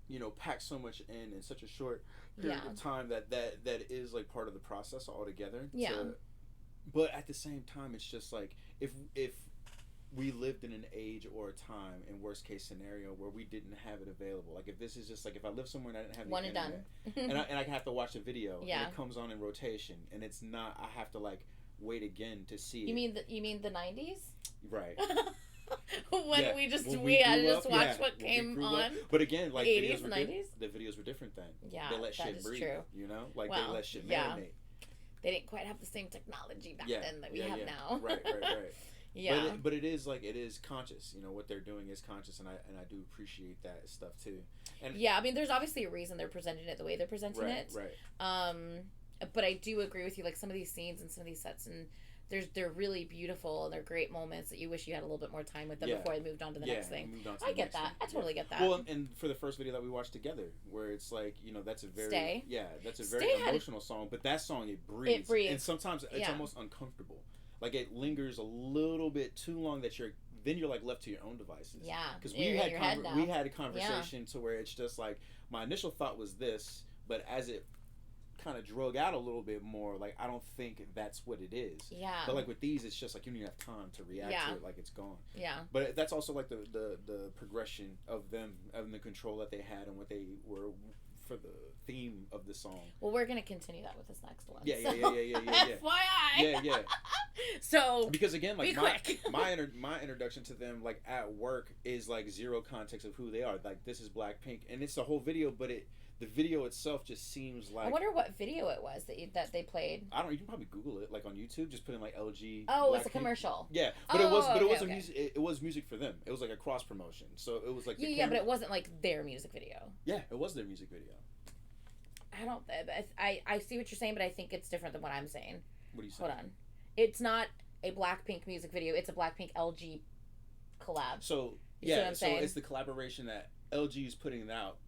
you know, pack so much in such a short period of time that is like part of the process altogether. But at the same time it's just like if we lived in an age or a time, in worst case scenario, where we didn't have it available. Like if this is just like if I live somewhere and I didn't have the internet, and I have to watch a video, and it comes on in rotation, and it's not, I have to like wait again to see. You mean the 90s? Right. when we had to just watch what came on. But again, like 80s and 90s. The videos were different then. Yeah, they let shit breathe. True. You know, like they let shit marinate. They didn't quite have the same technology back then that we have now. Right. Yeah. But it is like, it is conscious. You know, what they're doing is conscious, and I do appreciate that stuff too. And yeah, I mean, there's obviously a reason they're presenting it the way they're presenting it. Right. But I do agree with you. Like some of these scenes and some of these sets, and they're really beautiful, and they're great moments that you wish you had a little bit more time with them before I moved on to the next thing. I get that. I totally get that. Well, and for the first video that we watched together, where it's like, you know, that's a very very emotional song, but that song, it breathes. And sometimes it's almost uncomfortable. Like it lingers a little bit too long that you're like left to your own devices. Yeah. Because we had a conversation to where it's just like, my initial thought was this, but as it kind of drug out a little bit more, like I don't think that's what it is. Yeah. But like with these, it's just like you don't even have time to react to it, like it's gone. Yeah. But that's also like the progression of them, and the control that they had, and what they were for the theme of the song. Well, we're gonna continue that with this next one. Yeah. FYI. Yeah. So because again, like quick. my introduction to them, like at work, is like zero context of who they are. Like this is Blackpink, and it's the whole video, but the video itself just seems like. I wonder what video it was that they played. I don't know. You can probably Google it, like on YouTube. Just put in like LG. Oh, Blackpink. It's a commercial. Yeah, but it was a music. It was music for them. It was like a cross promotion. So it was like but it wasn't like their music video. Yeah, it was their music video. I see what you're saying, but I think it's different than what I'm saying. What are you saying? Hold on. It's not a Blackpink music video. It's a Blackpink LG collab. So it's the collaboration that LG is putting out.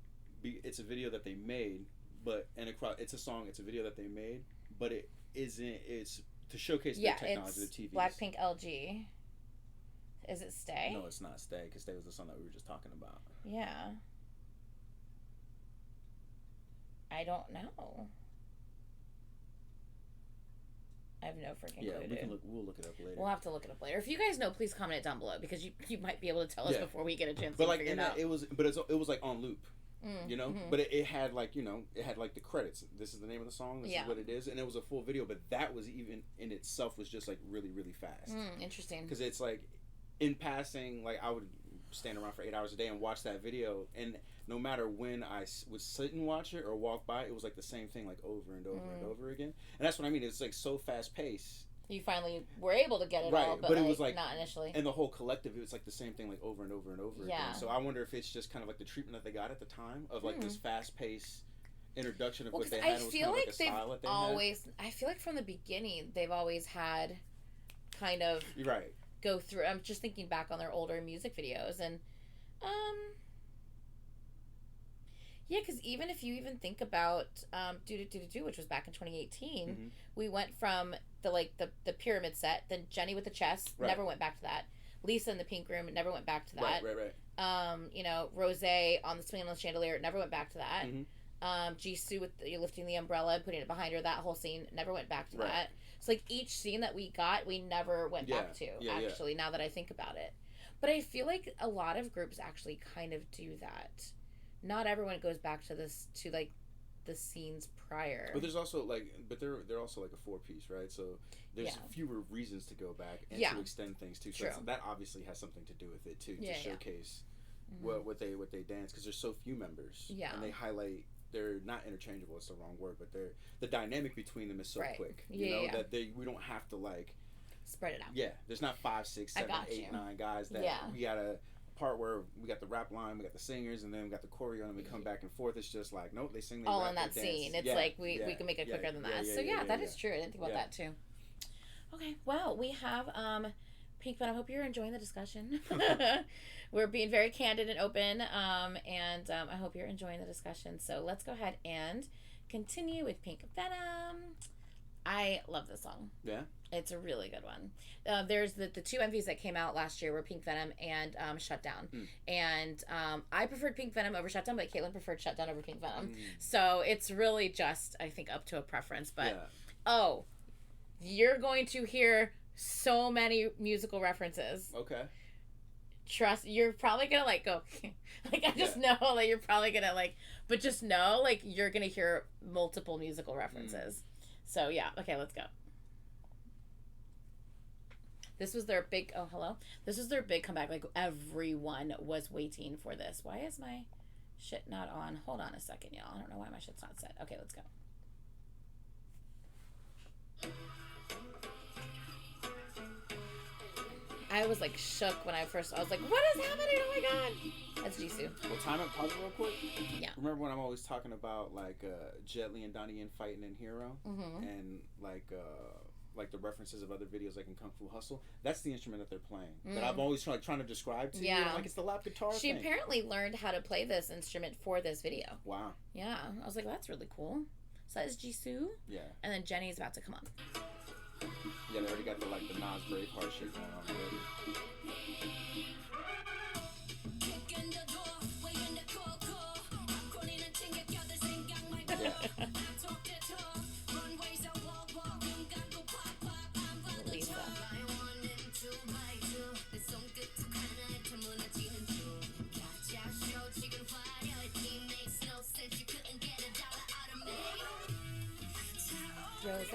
It's a video that they made, it's a song. It's a video that they made, but it isn't. It's to showcase their technology. The TVs. Blackpink LG. Is it Stay? No, it's not Stay, because Stay was the song that we were just talking about. Yeah. I don't know. I have no freaking clue. Yeah, we'll look it up later. We'll have to look it up later. If you guys know, please comment it down below, because you might be able to tell us before we get a chance to figure it out. It was like on loop. You know, but it had like, you know, it had like the credits. This is the name of the song. This is what it is, and it was a full video. But that was even in itself was just like really, really fast. Interesting. Because it's like, in passing, like I would stand around for 8 hours a day and watch that video, and no matter when I would sit and watch it or walk by, it was like the same thing, like over and over and over again. And that's what I mean. It's like so fast paced. You finally were able to get it all, but it was like not initially. And the whole collective, it was like the same thing, like over and over and over again. So I wonder if it's just kind of like the treatment that they got at the time of like this fast paced introduction of what they had. I feel like they've always. I feel like from the beginning they've always had kind of go through. I'm just thinking back on their older music videos, and yeah, because even if you even think about Ddu Du Ddu Ddu, which was back in 2018, we went from the pyramid set, then Jenny with the chest, never went back to that. Lisa in the pink room, never went back to that. Right. You know, Rose on the swing on the chandelier, never went back to that. Jisoo with lifting the umbrella and putting it behind her, that whole scene, never went back to that. So like each scene that we got, we never went back to, actually, now that I think about it. But I feel like a lot of groups actually kind of do that. Not everyone goes back to this, to like the scenes prior. But there's also like, they're also like a 4-piece, right? So there's fewer reasons to go back and to extend things too. So that obviously has something to do with it too, to showcase what they dance, because there's so few members. And they highlight, they're not interchangeable, it's the wrong word, but the dynamic between them is so quick. You know, that we don't have to like spread it out. Yeah, there's not 5, 6, 7, 8, 9 guys that we gotta part where we got the rap line, we got the singers, and then we got the choreo, and we come back and forth. It's just like, nope, they sing, they all rap, in that scene. It's like we can make it quicker than that. So that is true. I didn't think about that too. Okay, well, we have Pink Venom. I hope you're enjoying the discussion. We're being very candid and open, and I hope you're enjoying the discussion. So let's go ahead and continue with Pink Venom. I love this song. Yeah? It's a really good one. There's the 2 MVs that came out last year were Pink Venom and Shutdown. And I preferred Pink Venom over Shutdown, but Caitlin preferred Shutdown over Pink Venom. So it's really just, I think, up to a preference. But, you're going to hear so many musical references. Okay. Trust, you're probably gonna like go like I just know like you're probably gonna like, but just know like you're gonna hear multiple musical references. So yeah, okay, let's go. This was their big. Oh, hello. This was their big comeback. Like everyone was waiting for this. Why is my shit not on? Hold on a second, y'all. I don't know why my shit's not set. Okay, let's go. I was like shook when I was like, what is happening? Oh my god. That's Jisoo. Well, time out, pause real quick. Yeah. Remember when I'm always talking about like Jet Li and Donnie Yen fighting in Hero? Mm-hmm. And like the references of other videos like in Kung Fu Hustle? That's the instrument that they're playing. That I've always trying to describe to you. Like it's the lap guitar She thing. apparently learned how to play this instrument for this video. Wow. Yeah. I was like, well, that's really cool. So that is Jisoo. Yeah. And then Jenny's about to come on. Yeah, they already got the Nas Braveheart shit going on already. Yeah. Lisa. Rose.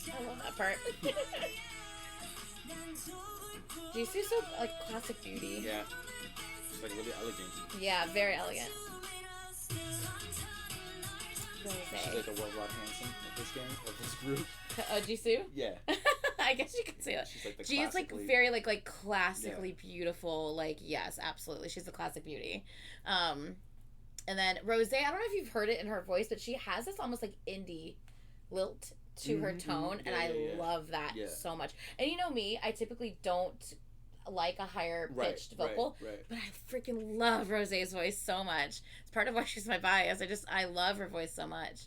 I love that part. Jisoo's so like classic beauty. Yeah. It's like really elegant. Yeah, very elegant. Rose. She's like the worldwide handsome of this game, of this group. Jisoo? Yeah. I guess you could say that. She's like the She's like very like classically beautiful. Like yes, absolutely. She's the classic beauty. And then Rose, I don't know if you've heard it in her voice, but she has this almost like indie lilt to her tone, and I love that so much. And you know me, I typically don't like a higher pitched vocal, but I freaking love Rose's voice so much. It's part of why she's my bias. I love her voice so much,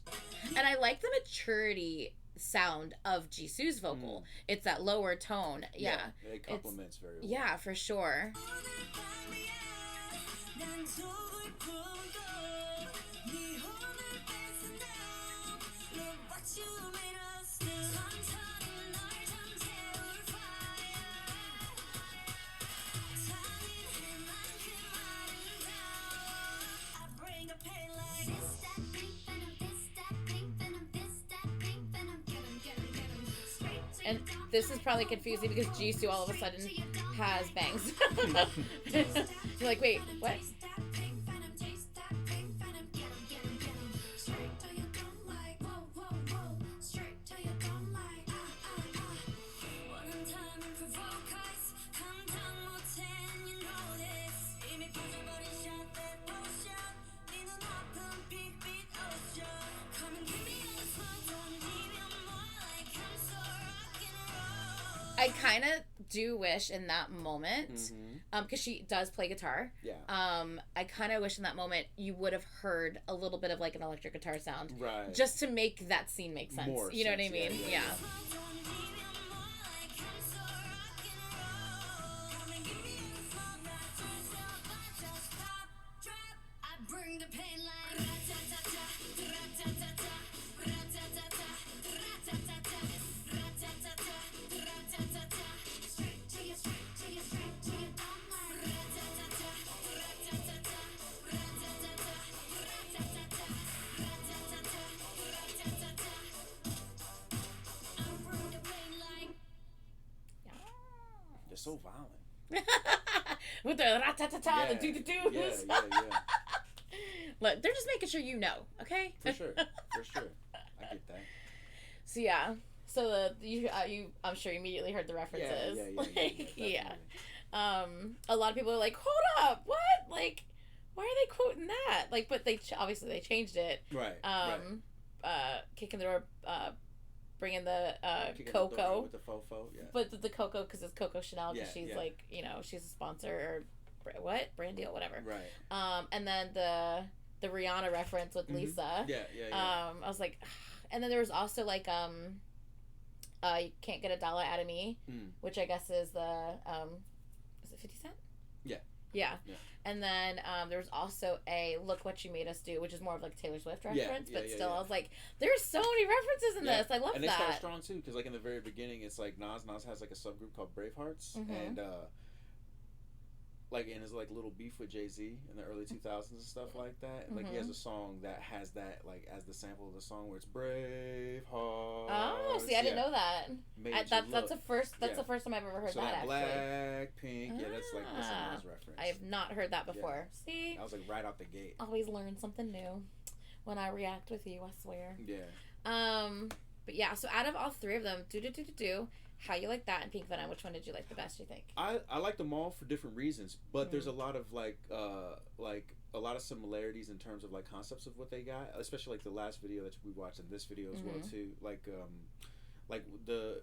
and I like the maturity sound of Jisoo's vocal. It's that lower tone. Yeah, it complements very well. Yeah, for sure. And this is probably confusing because Jisoo all of a sudden has bangs. You're like, wait, what? I kind of do wish in that moment, because she does play guitar. Yeah. I kind of wish in that moment you would have heard a little bit of like an electric guitar sound, right? Just to make that scene make sense. More you know sense. What I mean? Yeah. So violent. With the ra-ta-ta-ta, the doo-doo-doos. Yeah. Look, they're just making sure you know, okay? For sure. I get that. So yeah. So you I'm sure you immediately heard the references. Yeah. A lot of people are like, hold up, what? Like, why are they quoting that? Like, but they obviously they changed it. Right. Kicking the door, bringing the Coco with the fofo. Yeah. But the Coco because it's Coco Chanel because she's like she's a sponsor or what brand deal whatever. Right. And then the Rihanna reference with Lisa. Yeah. I was like, and then there was also like you can't get $1 out of me, which I guess is the is it 50 Cent? Yeah. And then there was also a Look What You Made Us Do, which is more of like Taylor Swift reference, but still I was like, there's so many references in this. I love that. And they start strong too, because like in the very beginning, it's like Nas has like a subgroup called Bravehearts, and like, and his like little beef with Jay-Z in the early 2000s and stuff like that. And like he has a song that has that like as the sample of the song where it's Braveheart. Oh, see, I didn't know that. That's the first time I've ever heard so that. Blackpink, that's a Nas reference. I have not heard that before. See, I was like right out the gate. Always learn something new when I react with you. I swear. Yeah. But yeah, so out of all three of them, Ddu Du Ddu Ddu, How You Like That, and Pink Venom, which one did you like the best, you think? I like them all for different reasons, but there's a lot of like a lot of similarities in terms of like concepts of what they got, especially like the last video that we watched and this video as well too. Like the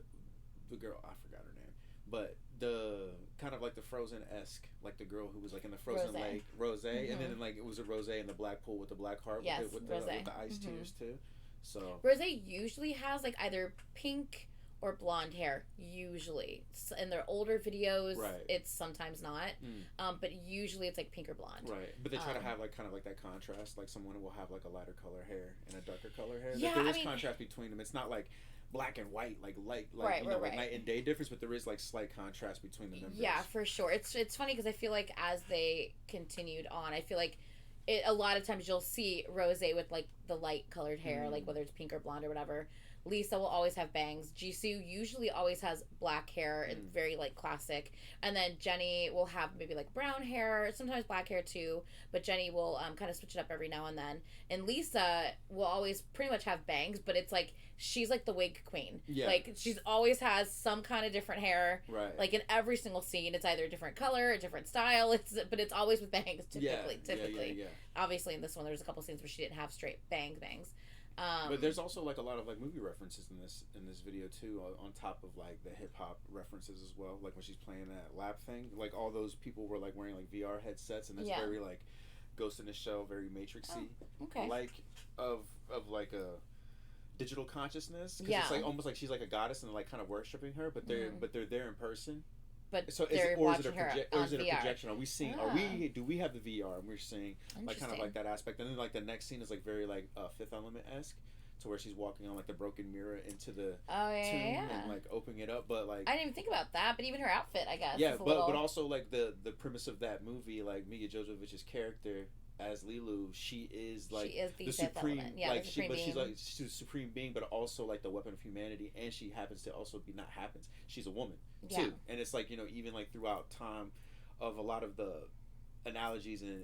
girl, I forgot her name, but the kind of like the Frozen-esque, like the girl who was like in the frozen lake, Rose, and then like it was a Rose in the black pool with the black heart with the ice tears too. So Rose usually has like either pink or blonde hair, usually. In their older videos, it's sometimes not. But usually it's like pink or blonde. Right. But they try to have like kind of like that contrast. Like someone will have like a lighter color hair and a darker color hair. Yeah, like, there is contrast between them. It's not like black and white, like light, like like night and day difference, but there is like slight contrast between the members. Yeah, for sure. It's funny because I feel like as they continued on, I feel like a lot of times you'll see Rose with like the light colored hair, like whether it's pink or blonde or whatever. Lisa will always have bangs. Jisoo usually always has black hair and very like classic. And then Jennie will have maybe like brown hair, sometimes black hair too. But Jennie will kind of switch it up every now and then. And Lisa will always pretty much have bangs, but it's like she's like the wig queen. Yeah. Like she's always has some kind of different hair. Right. Like in every single scene, it's either a different color, a different style. But it's always with bangs typically. Yeah. Obviously, in this one, there's a couple scenes where she didn't have straight bangs. But there's also like a lot of like movie references in this video too, on top of like the hip hop references as well. Like when she's playing that lap thing, like all those people were like wearing like VR headsets, and it's very like Ghost in the Shell, very Matrixy, like of like a digital consciousness. Cause it's like almost like she's like a goddess and like kind of worshiping her, but they're there in person. But so is it a projection? Are we seeing? Do we have the VR and we're seeing like kind of like that aspect? And then like the next scene is like very like Fifth Element-esque, to where she's walking on like the broken mirror into the tomb and like opening it up. But like I didn't even think about that. But even her outfit, I guess. Yeah, but also like the premise of that movie, like Mia Jovovich's character as Lilu, she is like the supreme, like she's the supreme being, but also like the weapon of humanity, and she happens to also be she's a woman too, and it's like even like throughout time of a lot of the analogies and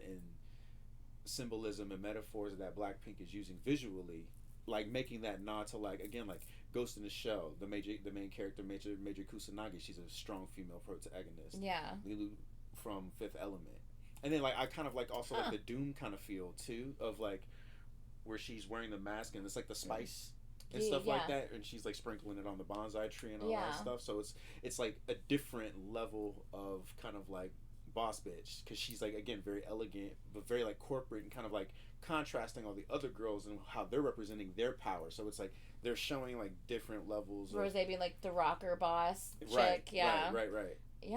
symbolism and metaphors that Blackpink is using visually, like making that nod to like again like Ghost in the Shell, the main character Major Kusanagi, she's a strong female protagonist. Yeah, Lilu from Fifth Element. And then, like, I kind of like also like the Doom kind of feel too, of like where she's wearing the mask and it's like the spice and stuff like that, and she's like sprinkling it on the bonsai tree and all that stuff. So it's like a different level of kind of like boss bitch, because she's like again very elegant but very like corporate and kind of like contrasting all the other girls and how they're representing their power. So it's like they're showing like different levels. Rose being like the rocker boss chick, right. Yeah,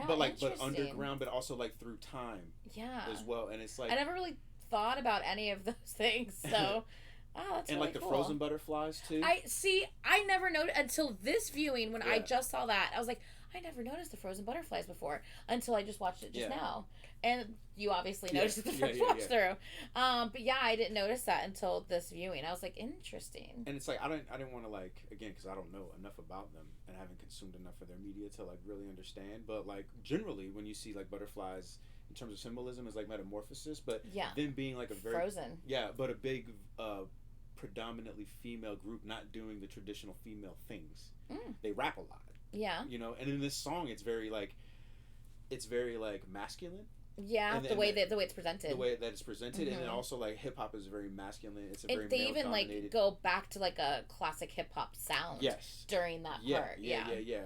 but like, but underground, but also like through time, as well. And it's like I never really thought about any of those things. So, that's and really like the cool. frozen butterflies too. I never noticed until this viewing when I just saw that. I was like, I never noticed the frozen butterflies before until I just watched it just now. And you obviously noticed it the first watch through. But yeah, I didn't notice that until this viewing. I was like, interesting. And it's like I didn't want to like again because I don't know enough about them and haven't consumed enough of their media to like really understand. But like generally, when you see like butterflies in terms of symbolism is like metamorphosis, but them being like a very frozen. Yeah, but a big predominantly female group not doing the traditional female things. They rap a lot. Yeah. You know, and in this song, it's very like masculine. Yeah, the way it's presented. The way that it's presented, and then also like hip hop is very masculine. It's a very they male even dominated. like go back to like a classic hip hop sound. Yes. During that part. Yeah.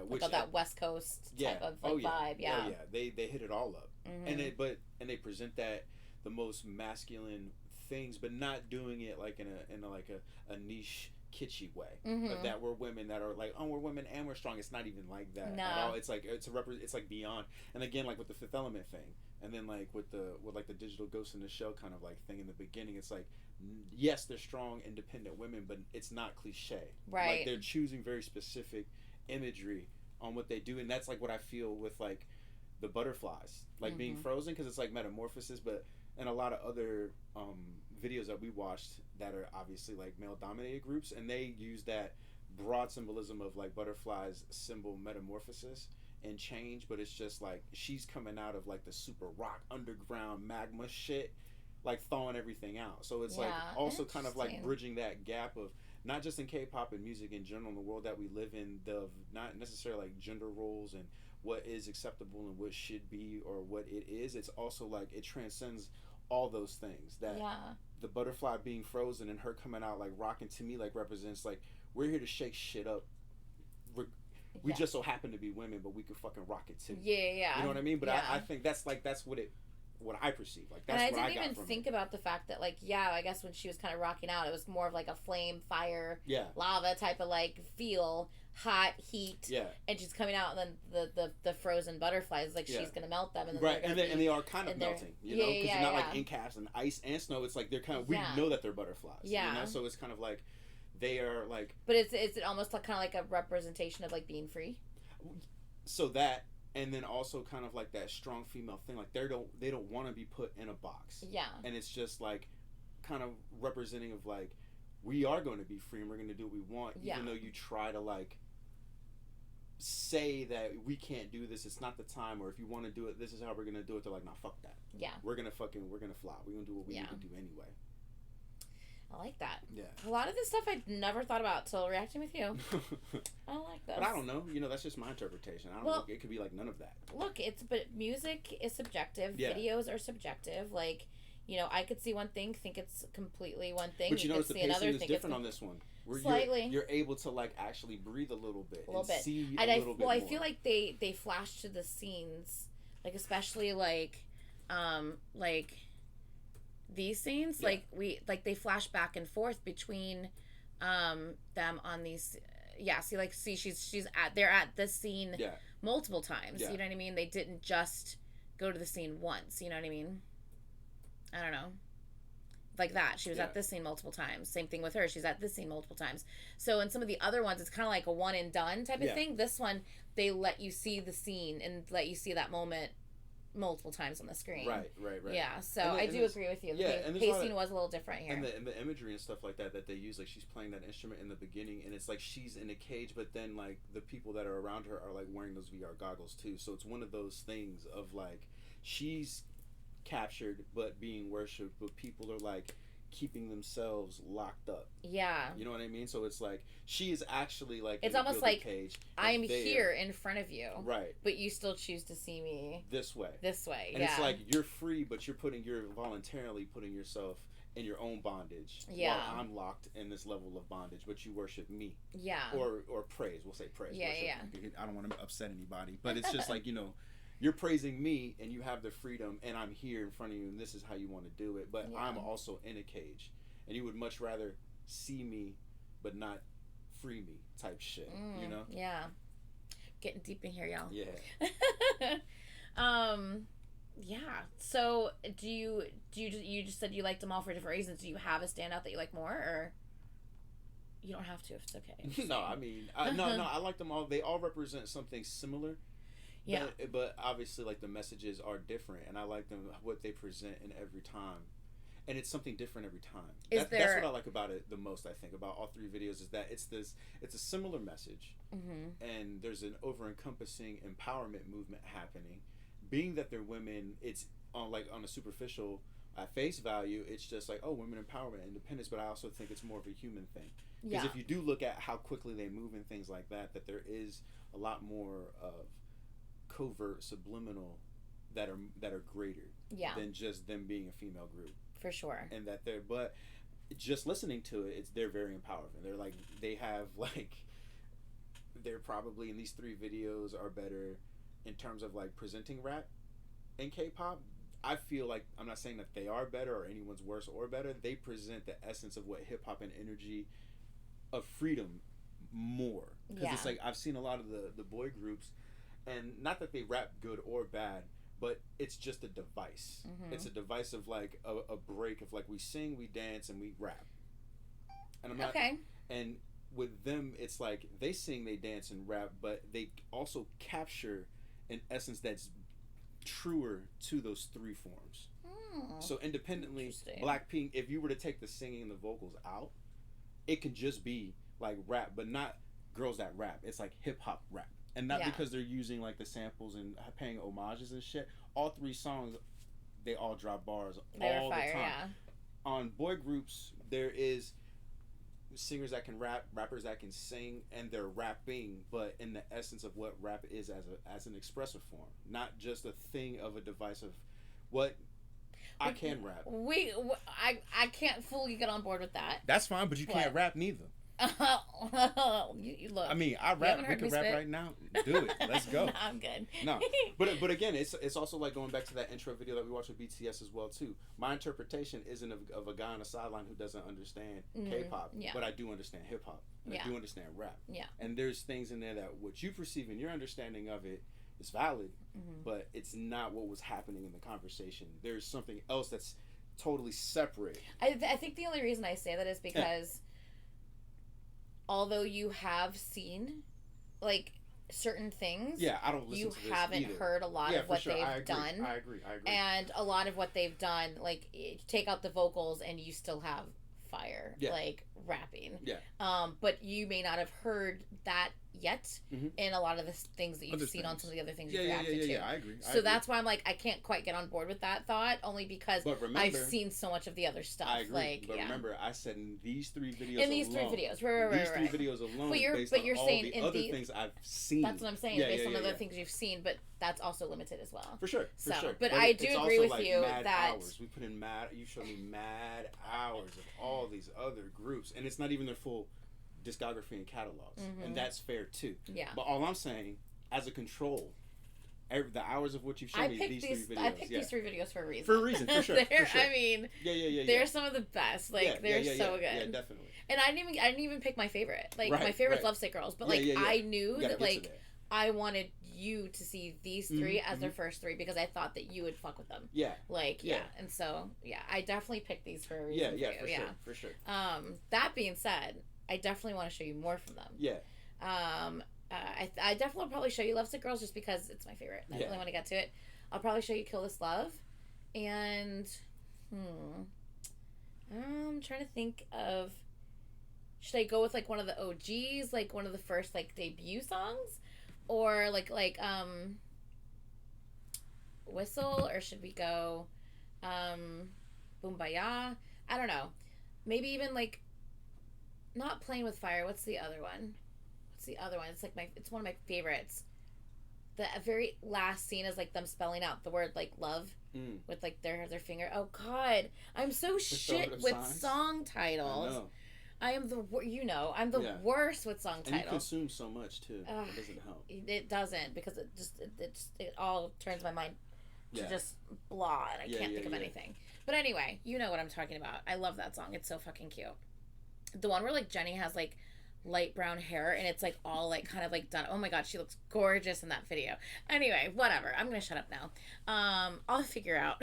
Which like that West Coast type of like vibe. Yeah. Oh yeah. They hit it all up, and they present that the most masculine things, but not doing it like in a niche kitschy way of that we're women that are like, oh, we're women and we're strong. It's not even like that at all. It's like it's like beyond. And again, like with the Fifth Element thing, and then like with like the digital Ghost in the Shell kind of like thing in the beginning, it's like, yes, they're strong, independent women, but it's not cliche. Right. Like they're choosing very specific imagery on what they do, and that's like what I feel with like the butterflies, like being frozen, because it's like metamorphosis, but and a lot of other videos that we watched that are obviously like male dominated groups, and they use that broad symbolism of like butterflies symbol metamorphosis and change, but it's just like she's coming out of like the super rock underground magma shit, like thawing everything out. So it's like also kind of like bridging that gap of not just in K-pop and music in general, in the world that we live in, the not necessarily like gender roles and what is acceptable and what should be or what it is. It's also like it transcends all those things, that the butterfly being frozen and her coming out like rocking, to me like represents like we're here to shake shit up. We just so happen to be women, but we could fucking rock it too. You know what I mean? But I think that's what I perceive. Like that's and what I got from it. I didn't even think about the fact that like I guess when she was kind of rocking out, it was more of like a flame, fire, lava type of like feel, hot heat, and she's coming out, and then the frozen butterflies, like she's gonna melt them, and then and they are kind of melting, you know, because you're not like in caps and ice and snow. It's like they're kind of we know that they're butterflies, you know, so it's kind of like they are like. But it's almost like kind of like a representation of like being free. So that. And then also kind of like that strong female thing, like they don't want to be put in a box. Yeah. And it's just like kind of representing of like we are going to be free and we're going to do what we want, even though you try to like say that we can't do this, it's not the time, or if you want to do it, this is how we're going to do it. They're like, nah, fuck that. Yeah. We're going to fly. We're going to do what we need to do anyway. I like that. Yeah. A lot of this stuff I never thought about till reacting with you. I like that. But I don't know. You know, that's just my interpretation. I don't know. It could be like none of that. Look, but music is subjective. Yeah. Videos are subjective. Like, you know, I could see one thing, think it's completely one thing. But you notice the pacing is different on this one. Slightly. You're able to like actually breathe a little bit. See a little bit more. I feel like they flash to the scenes, like especially like these scenes, like they flash back and forth between them on these they're at this scene multiple times. You know what I mean? They didn't just go to the scene once, you know what I mean? I don't know. Like that. She was at this scene multiple times. Same thing with her. She's at this scene multiple times. So in some of the other ones, it's kind of like a one and done type of thing. This one, they let you see the scene and let you see that moment multiple times on the screen. Right. Yeah, so I do agree with you. The pacing was a little different here. And the imagery and stuff like that they use, like she's playing that instrument in the beginning, and it's like she's in a cage, but then like the people that are around her are like wearing those VR goggles too. So it's one of those things of like she's captured but being worshipped, but people are like keeping themselves locked up. Yeah. You know what I mean? So it's like she is actually like it's almost like cage, I'm here in front of you. Right. But you still choose to see me this way. And it's like you're free, but you're voluntarily putting yourself in your own bondage. Yeah. While I'm locked in this level of bondage, but you worship me. Yeah. Or praise. We'll say praise. Yeah, worship. I don't want to upset anybody, but it's just like, you know, you're praising me and you have the freedom and I'm here in front of you and this is how you want to do it, but I'm also in a cage and you would much rather see me but not free me type shit, you know? Yeah. Getting deep in here, y'all. Yeah. Yeah. So you just said you liked them all for different reasons. Do you have a standout that you like more, or you don't have to if it's okay? No, I mean, I like them all. They all represent something similar. Yeah, but obviously, like the messages are different, and I like them what they present in every time, and it's something different every time. That's what I like about it the most. I think about all three videos is that it's a similar message, and there's an over-encompassing empowerment movement happening. Being that they're women, it's on a superficial at face value, it's just like, oh, women empowerment, independence, but I also think it's more of a human thing. Because if you do look at how quickly they move and things like that, that there is a lot more of covert, subliminal that are greater than just them being a female group. For sure. And that but just listening to it, they're very empowering. They're like, they're probably in these 3 videos are better in terms of like presenting rap and K-pop. I feel like, I'm not saying that they are better or anyone's worse or better. They present the essence of what hip-hop and energy of freedom more. Because it's like, I've seen a lot of the boy groups, and not that they rap good or bad, but it's just a device. It's a device of like a break of like, we sing, we dance, and we rap. And I'm not... Okay. And with them, it's like, they sing, they dance, and rap, but they also capture an essence that's truer to those 3 forms. So independently, Blackpink, if you were to take the singing and the vocals out, it can just be like rap, but not girls that rap. It's like hip hop rap, and not because they're using like the samples and paying homages and shit. All 3 songs, they all drop bars all the time. On boy groups, there is singers that can rap, rappers that can sing, and they're rapping, but in the essence of what rap is as an expressive form, not just a thing of a device of what I can rap. I can't fully get on board with that. That's fine, but you can't rap neither. You look. I mean, I rap. We can rap right now. Do it. Let's go. No, I'm good. No, but again, it's also like going back to that intro video that we watched with BTS as well too. My interpretation isn't of a guy on the sideline who doesn't understand K-pop, but I do understand hip hop, and I do understand rap. Yeah. And there's things in there that what you perceive in your understanding of it is valid, but it's not what was happening in the conversation. There's something else that's totally separate. I think the only reason I say that is because. Although you have seen, like, certain things, I don't listen to this haven't either. Heard a lot of what they've done. I agree. And a lot of what they've done, like, take out the vocals and you still have fire, like, rapping. But you may not have heard that yet in a lot of the things that you've seen on some of the other things you've reacted to. I agree. So that's why I'm like, I can't quite get on board with that thought, only because I've seen so much of the other stuff. I agree. Like, but remember, I said in these 3 videos in these 3 videos, right. 3 videos alone, but you're saying the other things I've seen. That's what I'm saying, based on the other things you've seen, but that's also limited as well. For sure. But I do agree with you that... hours. We put in you showed me mad hours of all these other groups, and it's not even their full discography and catalogs, and that's fair too. But all I'm saying, as a control, the hours of what you've shown me, these 3 videos. I picked these 3 videos for a reason. For sure. I mean, they're some of the best. Like, they're so good. Yeah, definitely. And I didn't even pick my favorite. Like, my favorite's Love Sick Girls, but like I knew that like I wanted you to see these 3 as their first 3 because I thought that you would fuck with them. And so I definitely picked these for a reason. For sure. That being said, I definitely want to show you more from them. I definitely will probably show you Love Sick Girls just because it's my favorite. I really want to get to it. I'll probably show you Kill This Love. And I'm trying to think of, should I go with like one of the OGs, like one of the first like debut songs, or like Whistle, or should we go Boombaya? I don't know. Maybe even like not Playing with Fire. What's the other one? It's like it's one of my favorites. The very last scene is like them spelling out the word like love with like their finger. Oh God, I'm so shit with song titles. I am I'm the worst with song titles. And you consume so much too. It doesn't help. It doesn't, because it all turns my mind to just blah, and I can't think of anything. But anyway, you know what I'm talking about. I love that song. It's so fucking cute. The one where like Jenny has like light brown hair and it's like all like kind of like done. Oh my God, she looks gorgeous in that video. Anyway, whatever. I'm gonna shut up now. I'll figure out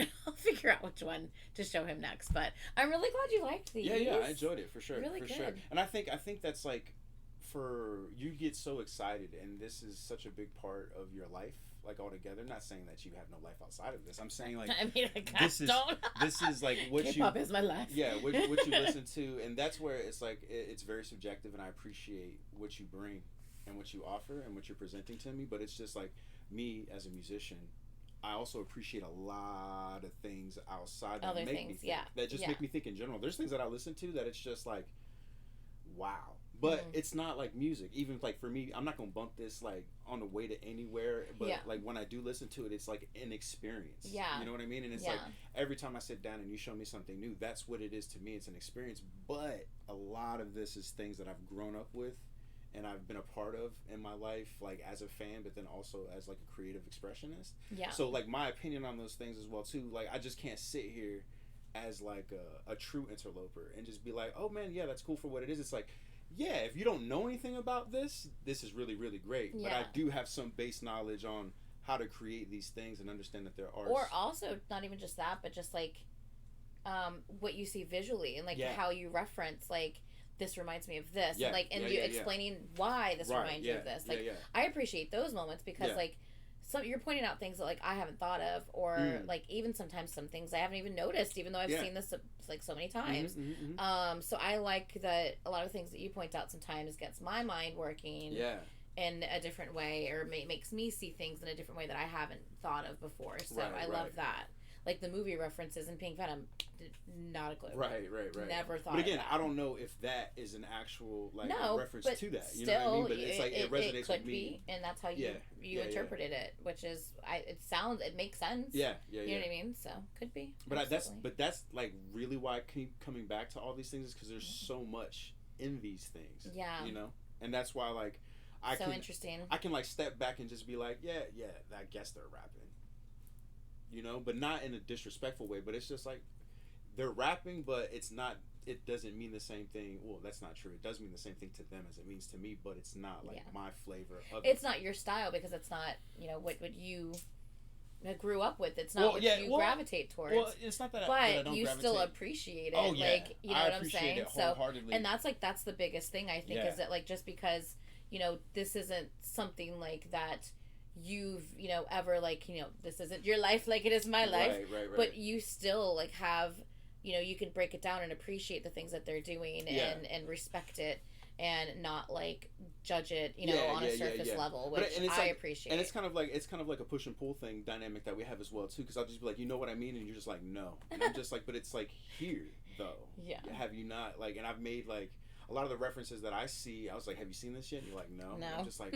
which one to show him next. But I'm really glad you liked these. Yeah, I enjoyed it for sure. Really good. Sure. And I think that's like, for you get so excited, and this is such a big part of your life, like altogether. I'm not saying that you have no life outside of this. I'm saying like, I mean, this is like what K-pop is my life. Yeah, what you listen to, and that's where it's like it's very subjective, and I appreciate what you bring and what you offer and what you're presenting to me. But it's just like me as a musician, I also appreciate a lot of things outside that other make things, me think, that just make me think in general. There's things that I listen to that it's just like, wow. But it's not like music. Even like for me, I'm not gonna bump this like on the way to anywhere. But like when I do listen to it, it's like an experience. Yeah. You know what I mean? And it's like every time I sit down and you show me something new, that's what it is to me. It's an experience. But a lot of this is things that I've grown up with and I've been a part of in my life, like as a fan, but then also as like a creative expressionist. Yeah. So like my opinion on those things as well too. Like I just can't sit here as like a true interloper and just be like, oh man, yeah, that's cool for what it is. It's like, yeah, if you don't know anything about this is really, really great. Yeah. But I do have some base knowledge on how to create these things and understand that there are. Or also, not even just that, but just like what you see visually and like how you reference, like, this reminds me of this. And like, and you explaining why this reminds you of this. Like, I appreciate those moments because like, you're pointing out things that like I haven't thought of, or like even sometimes some things I haven't even noticed, even though I've seen this like so many times. So I like that a lot of things that you point out sometimes gets my mind working in a different way, or makes me see things in a different way that I haven't thought of before. So I love that. Like the movie references in Pink Venom, not a clue. Right. Never thought. But again, of I don't know if that is an actual like reference to that. You know what I mean? But it's like it resonates it could with me, and that's how you interpreted it, which is it makes sense. Yeah. You know what I mean? So could be. But that's like really why I keep coming back to all these things, is because there's so much in these things. Yeah. You know, and that's why like interesting. I can like step back and just be like, yeah, I guess they're rapping. You know, but not in a disrespectful way, but it's just like they're rapping, but it doesn't mean the same thing. Well, that's not true. It does mean the same thing to them as it means to me, but it's not like my flavor of it. It's not your style because it's not, you know, what you grew up with. It's not what you gravitate towards. Well, it's not that but I don't you gravitate. Still appreciate it. Oh, yeah. Like, you know I what I'm saying? It wholeheartedly. So, and that's the biggest thing, I think, is that like just because, you know, this isn't something like that you've, you know, ever like, you know, this isn't your life like it is my life, right. But you still like have, you know, you can break it down and appreciate the things that they're doing and respect it and not like judge it, you know, on a surface level, which I appreciate. And it's kind of like a push and pull thing dynamic that we have as well too, because I'll just be like, you know what I mean, and you're just like, no, and I'm just like, but it's like here though, have you not, like, and I've made like a lot of the references that I see, I was like, have you seen this yet? And you're like, no. And I'm just like,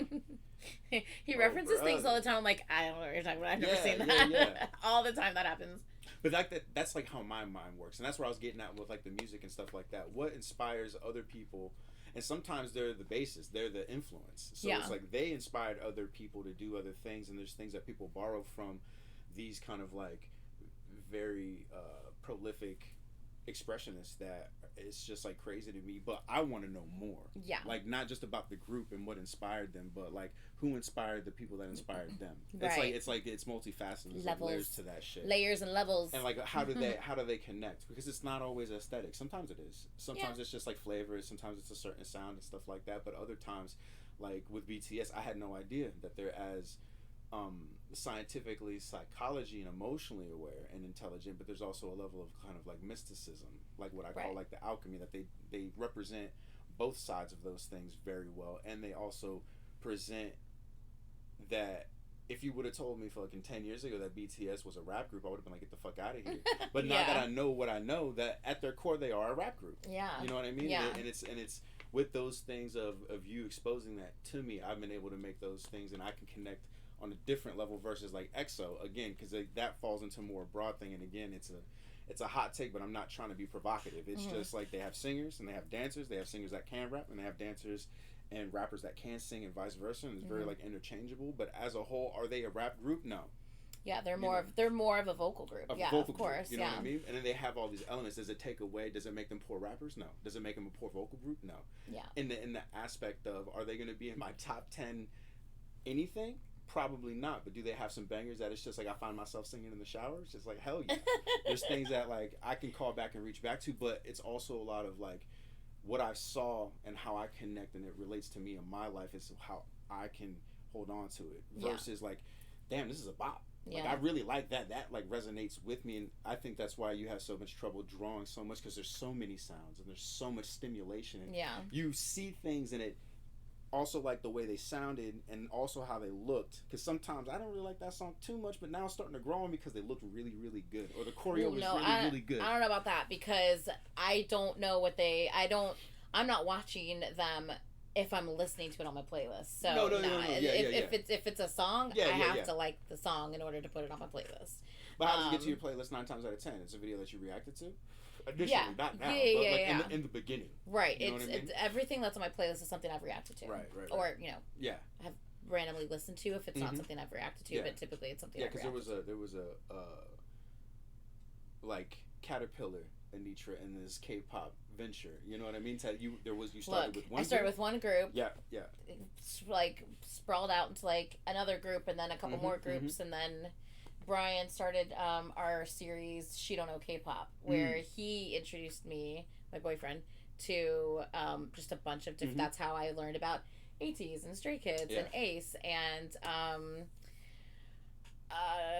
he references things all the time. I'm like, I don't know what you're talking about. I've never seen that. Yeah. All the time that happens. But like that's like how my mind works, and that's where I was getting at with like the music and stuff like that. What inspires other people, and sometimes they're the basis, they're the influence. So it's like they inspired other people to do other things, and there's things that people borrow from these kind of like very prolific expressionists that it's just like crazy to me, but I want to know more. Yeah. Like not just about the group and what inspired them, but like who inspired the people that inspired them. Right. It's multifaceted. There's like layers to that shit. Layers and levels. And like how do they connect? Because it's not always aesthetic. Sometimes it is. Sometimes it's just like flavor. Sometimes it's a certain sound and stuff like that. But other times, like with BTS, I had no idea that they're as scientifically, psychology and emotionally aware and intelligent, but there's also a level of kind of like mysticism, like what I call like the alchemy, that they represent both sides of those things very well, and they also present that if you would have told me fucking 10 years ago that BTS was a rap group, I would have been like, get the fuck out of here. But now that I know what I know, that at their core they are a rap group. Yeah. You know what I mean? Yeah. And it's with those things of you exposing that to me, I've been able to make those things, and I can connect on a different level versus like EXO, again, because that falls into more broad thing, and again it's a hot take, but I'm not trying to be provocative. It's just like they have singers and they have dancers, they have singers that can rap, and they have dancers and rappers that can sing, and vice versa, and it's very like interchangeable. But as a whole, are they a rap group? No. Yeah, they're more of a vocal group. Of course. Group, you know what I mean? And then they have all these elements. Does it take away? Does it make them poor rappers? No. Does it make them a poor vocal group? No. Yeah. In the aspect of, are they going to be in my top 10 anything? Probably not, but do they have some bangers that it's just like I find myself singing in the shower? It's just like, hell yeah. There's things that like I can call back and reach back to, but it's also a lot of like what I saw and how I connect, and it relates to me in my life is how I can hold on to it versus like, damn, this is a bop. Like I really like that. That like resonates with me, and I think that's why you have so much trouble drawing so much, because there's so many sounds and there's so much stimulation, and you see things and also like the way they sounded and also how they looked, because sometimes I don't really like that song too much, but now it's starting to grow on because they looked really, really good, or the choreo was really good. I don't know about that, because I don't know what I'm not watching them if I'm listening to it on my playlist. So no. If it's a song, I have to like the song in order to put it on my playlist. But how did you get to your playlist 9 times out of 10? It's a video that you reacted to? Initially, not now, but like in the beginning. Right. It's everything that's on my playlist is something I've reacted to. Right. Or, have randomly listened to if it's not something I've reacted to, but typically it's something I've reacted to. Yeah, because there was a like Caterpillar, Anitra, and this K-pop venture. You know what I mean? You started with one. I started with one group. Yeah. Like sprawled out into like another group, and then a couple more groups, and then Brian started our series She Don't Know K-pop, where he introduced me, my boyfriend, to just a bunch of different. That's how I learned about ATEEZ and Stray Kids and Ace and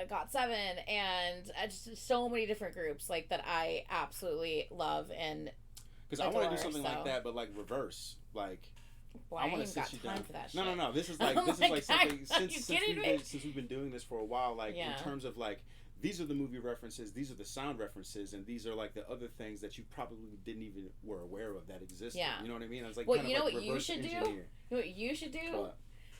GOT7 and just so many different groups like that I absolutely love and. Because I want to do something like that, but like reverse, like. Well, I ain't got time for that shit. No. This is like something since we've been doing this for a while. Like in terms of like these are the movie references, these are the sound references, and these are like the other things that you probably didn't even were aware of that existed. Yeah. You know what I mean? I was like, you know what you should do? You know what you should do? What?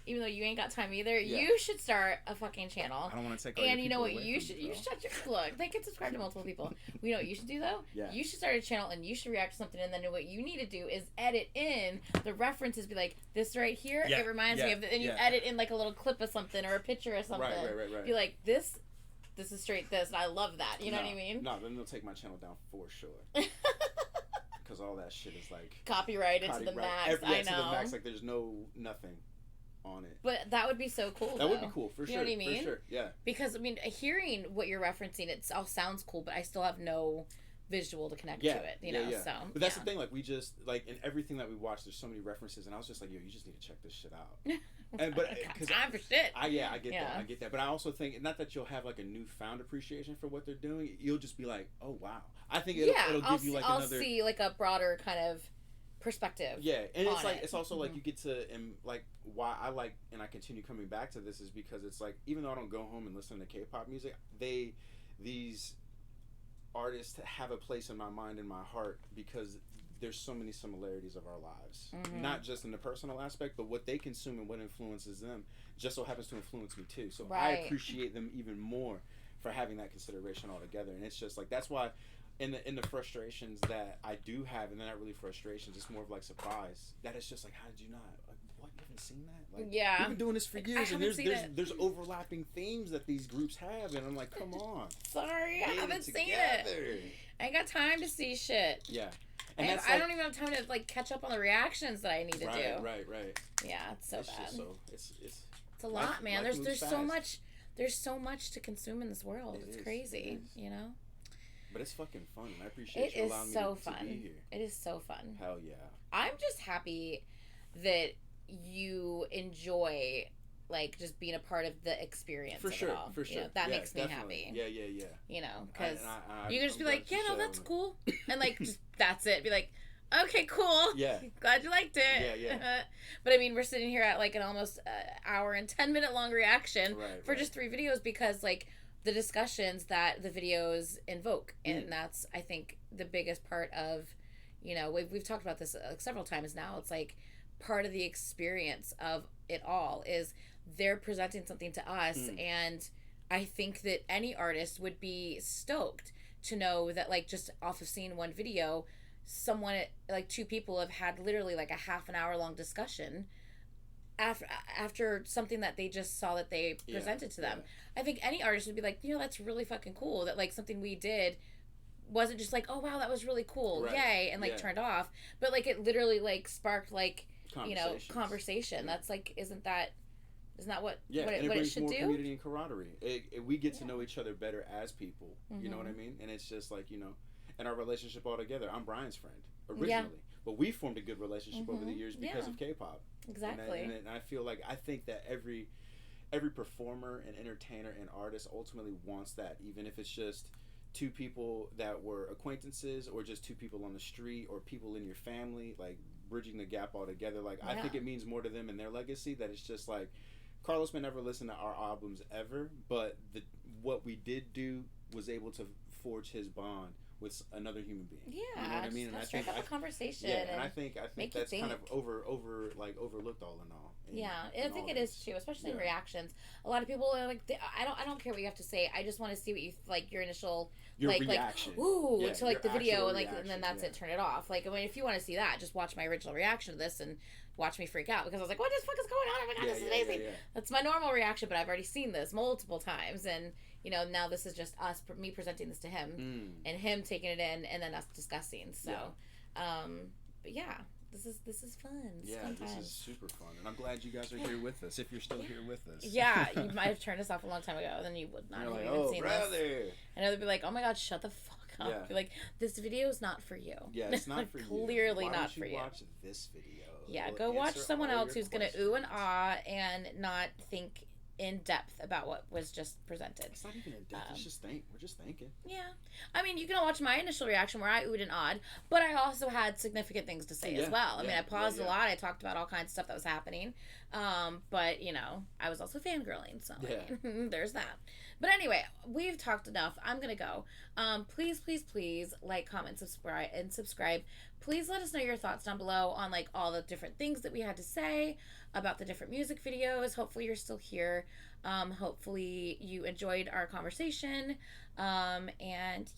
Even though you ain't got time either, you should start a fucking channel. I don't want to take all and you know what you should shut your look. They can subscribe to multiple people. You know what you should do though? Yeah. You should start a channel and you should react to something, and then what you need to do is edit in the references. Be like, this right here, it reminds me of it, and you edit in like a little clip of something or a picture or something. Right. Be like, this is straight this, and I love that. You know what I mean? No, then they'll take my channel down for sure. Because all that shit is like copyrighted to the max. I know. To the max, like there's nothing on it. But that would be so cool. That would be cool for sure. You know what I mean? For sure, yeah. Because I mean, hearing what you're referencing, it all sounds cool, but I still have no visual to connect to it. You know, so. But that's the thing. Like we just like in everything that we watch, there's so many references, and I was just like, yo, you just need to check this shit out. Because time for shit. I get that. But I also think not that you'll have like a newfound appreciation for what they're doing. You'll just be like, oh wow. I think it'll give you like another. I'll see like a broader kind of perspective. Yeah, and it's also like you get to, and like why I like and I continue coming back to this is because it's like even though I don't go home and listen to K-pop music, these artists have a place in my mind and my heart because there's so many similarities of our lives, not just in the personal aspect, but what they consume and what influences them just so happens to influence me too. So I appreciate them even more for having that consideration altogether, and it's just like that's why. In the frustrations that I do have, and they're not really frustrations, it's more of like surprise. That it's just like, how did you not? Like, what? You haven't seen that? Like, we've been doing this for years, and there's overlapping themes that these groups have, and I'm like, come on. Sorry, I haven't seen it. I ain't got time to see shit. Yeah. And I don't even have time to like catch up on the reactions that I need to do. Right. Yeah, it's so bad. It's a lot, man. There's so much. There's so much to consume in this world. It's crazy, you know. But it's fucking fun, and I appreciate you allowing me to be here. It is so fun. Hell yeah. I'm just happy that you enjoy, like, just being a part of the experience of it all. For sure. You know, that makes me happy. Yeah. You know, because you can just be like, yeah, no, that's cool. And, like, just that's it. Be like, okay, cool. Yeah. Glad you liked it. Yeah. But, I mean, we're sitting here at, like, an almost hour and 10-minute long reaction for just 3 videos because, like, the discussions that the videos invoke, and that's I think the biggest part of, you know, we've talked about this several times now. It's like part of the experience of it all is they're presenting something to us, and I think that any artist would be stoked to know that, like, just off of seeing one video, someone, like 2 people have had literally like a half an hour long discussion after something that they just saw that they presented to them. I think any artist would be like, you know, that's really fucking cool that like something we did wasn't just like, oh wow, that was really cool, yay, and like turned off, but like it literally like sparked like, you know, conversation. That's like, isn't that what it should do? Community and camaraderie. We get to know each other better as people. You know what I mean? And it's just like, you know, and our relationship all together. I'm Brian's friend originally, but we formed a good relationship over the years because of K-pop. Exactly. And I feel like I think that every performer and entertainer and artist ultimately wants that, even if it's just 2 people that were acquaintances or just 2 people on the street or people in your family. Like bridging the gap altogether. Like, I think it means more to them and their legacy that it's just like, Carlos may never listen to our albums ever, but what we did do was able to forge his bond with another human being. Yeah, you know what I mean. And I think a conversation. Yeah, and I think that's kind of overlooked all in all. I think it is too, especially in reactions. A lot of people are like, I don't care what you have to say. I just want to see what you like your initial reaction. To like the video and then that's it. Turn it off. Like, I mean, if you want to see that, just watch my original reaction to this and watch me freak out because I was like, what the fuck is going on? Oh my god, this is amazing. That's my normal reaction, but I've already seen this multiple times, and now this is just me presenting this to him and him taking it in and then us discussing. So, but yeah. This is fun. This is super fun, and I'm glad you guys are here with us. If you're still here with us, you might have turned us off a long time ago, then you would not have even seen this. And they'd be like, "Oh my god, shut the fuck up!" Yeah. Be like, "This video is not for you." Yeah, it's not for you. Clearly not for you. Watch this video. Yeah, go watch someone else who's gonna ooh and ah and not think in depth about what was just presented. It's not even in depth. We're just thinking. Yeah, I mean, you can watch my initial reaction where I oohed and awed, but I also had significant things to say as well. I mean, I paused a lot. I talked about all kinds of stuff that was happening, but I was also fangirling, so there's that. But anyway, we've talked enough. I'm gonna go. Please, please, please like, comment, subscribe. Please let us know your thoughts down below on like all the different things that we had to say about the different music videos. Hopefully you're still here. Hopefully you enjoyed our conversation. And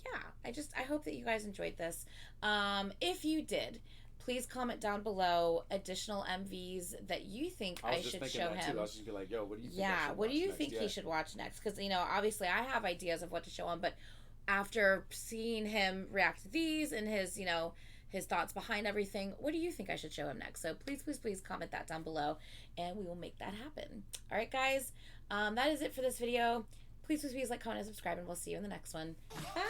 I hope that you guys enjoyed this. If you did, please comment down below additional MVs that you think I should show him. I was just be like, yo, what do you think? Yeah, what do you think he should watch next? Because obviously I have ideas of what to show him, but after seeing him react to these and his his thoughts behind everything, what do you think I should show him next? So please, please, please comment that down below and we will make that happen. All right, guys, that is it for this video. Please, please, please like, comment, and subscribe, and we'll see you in the next one. Bye.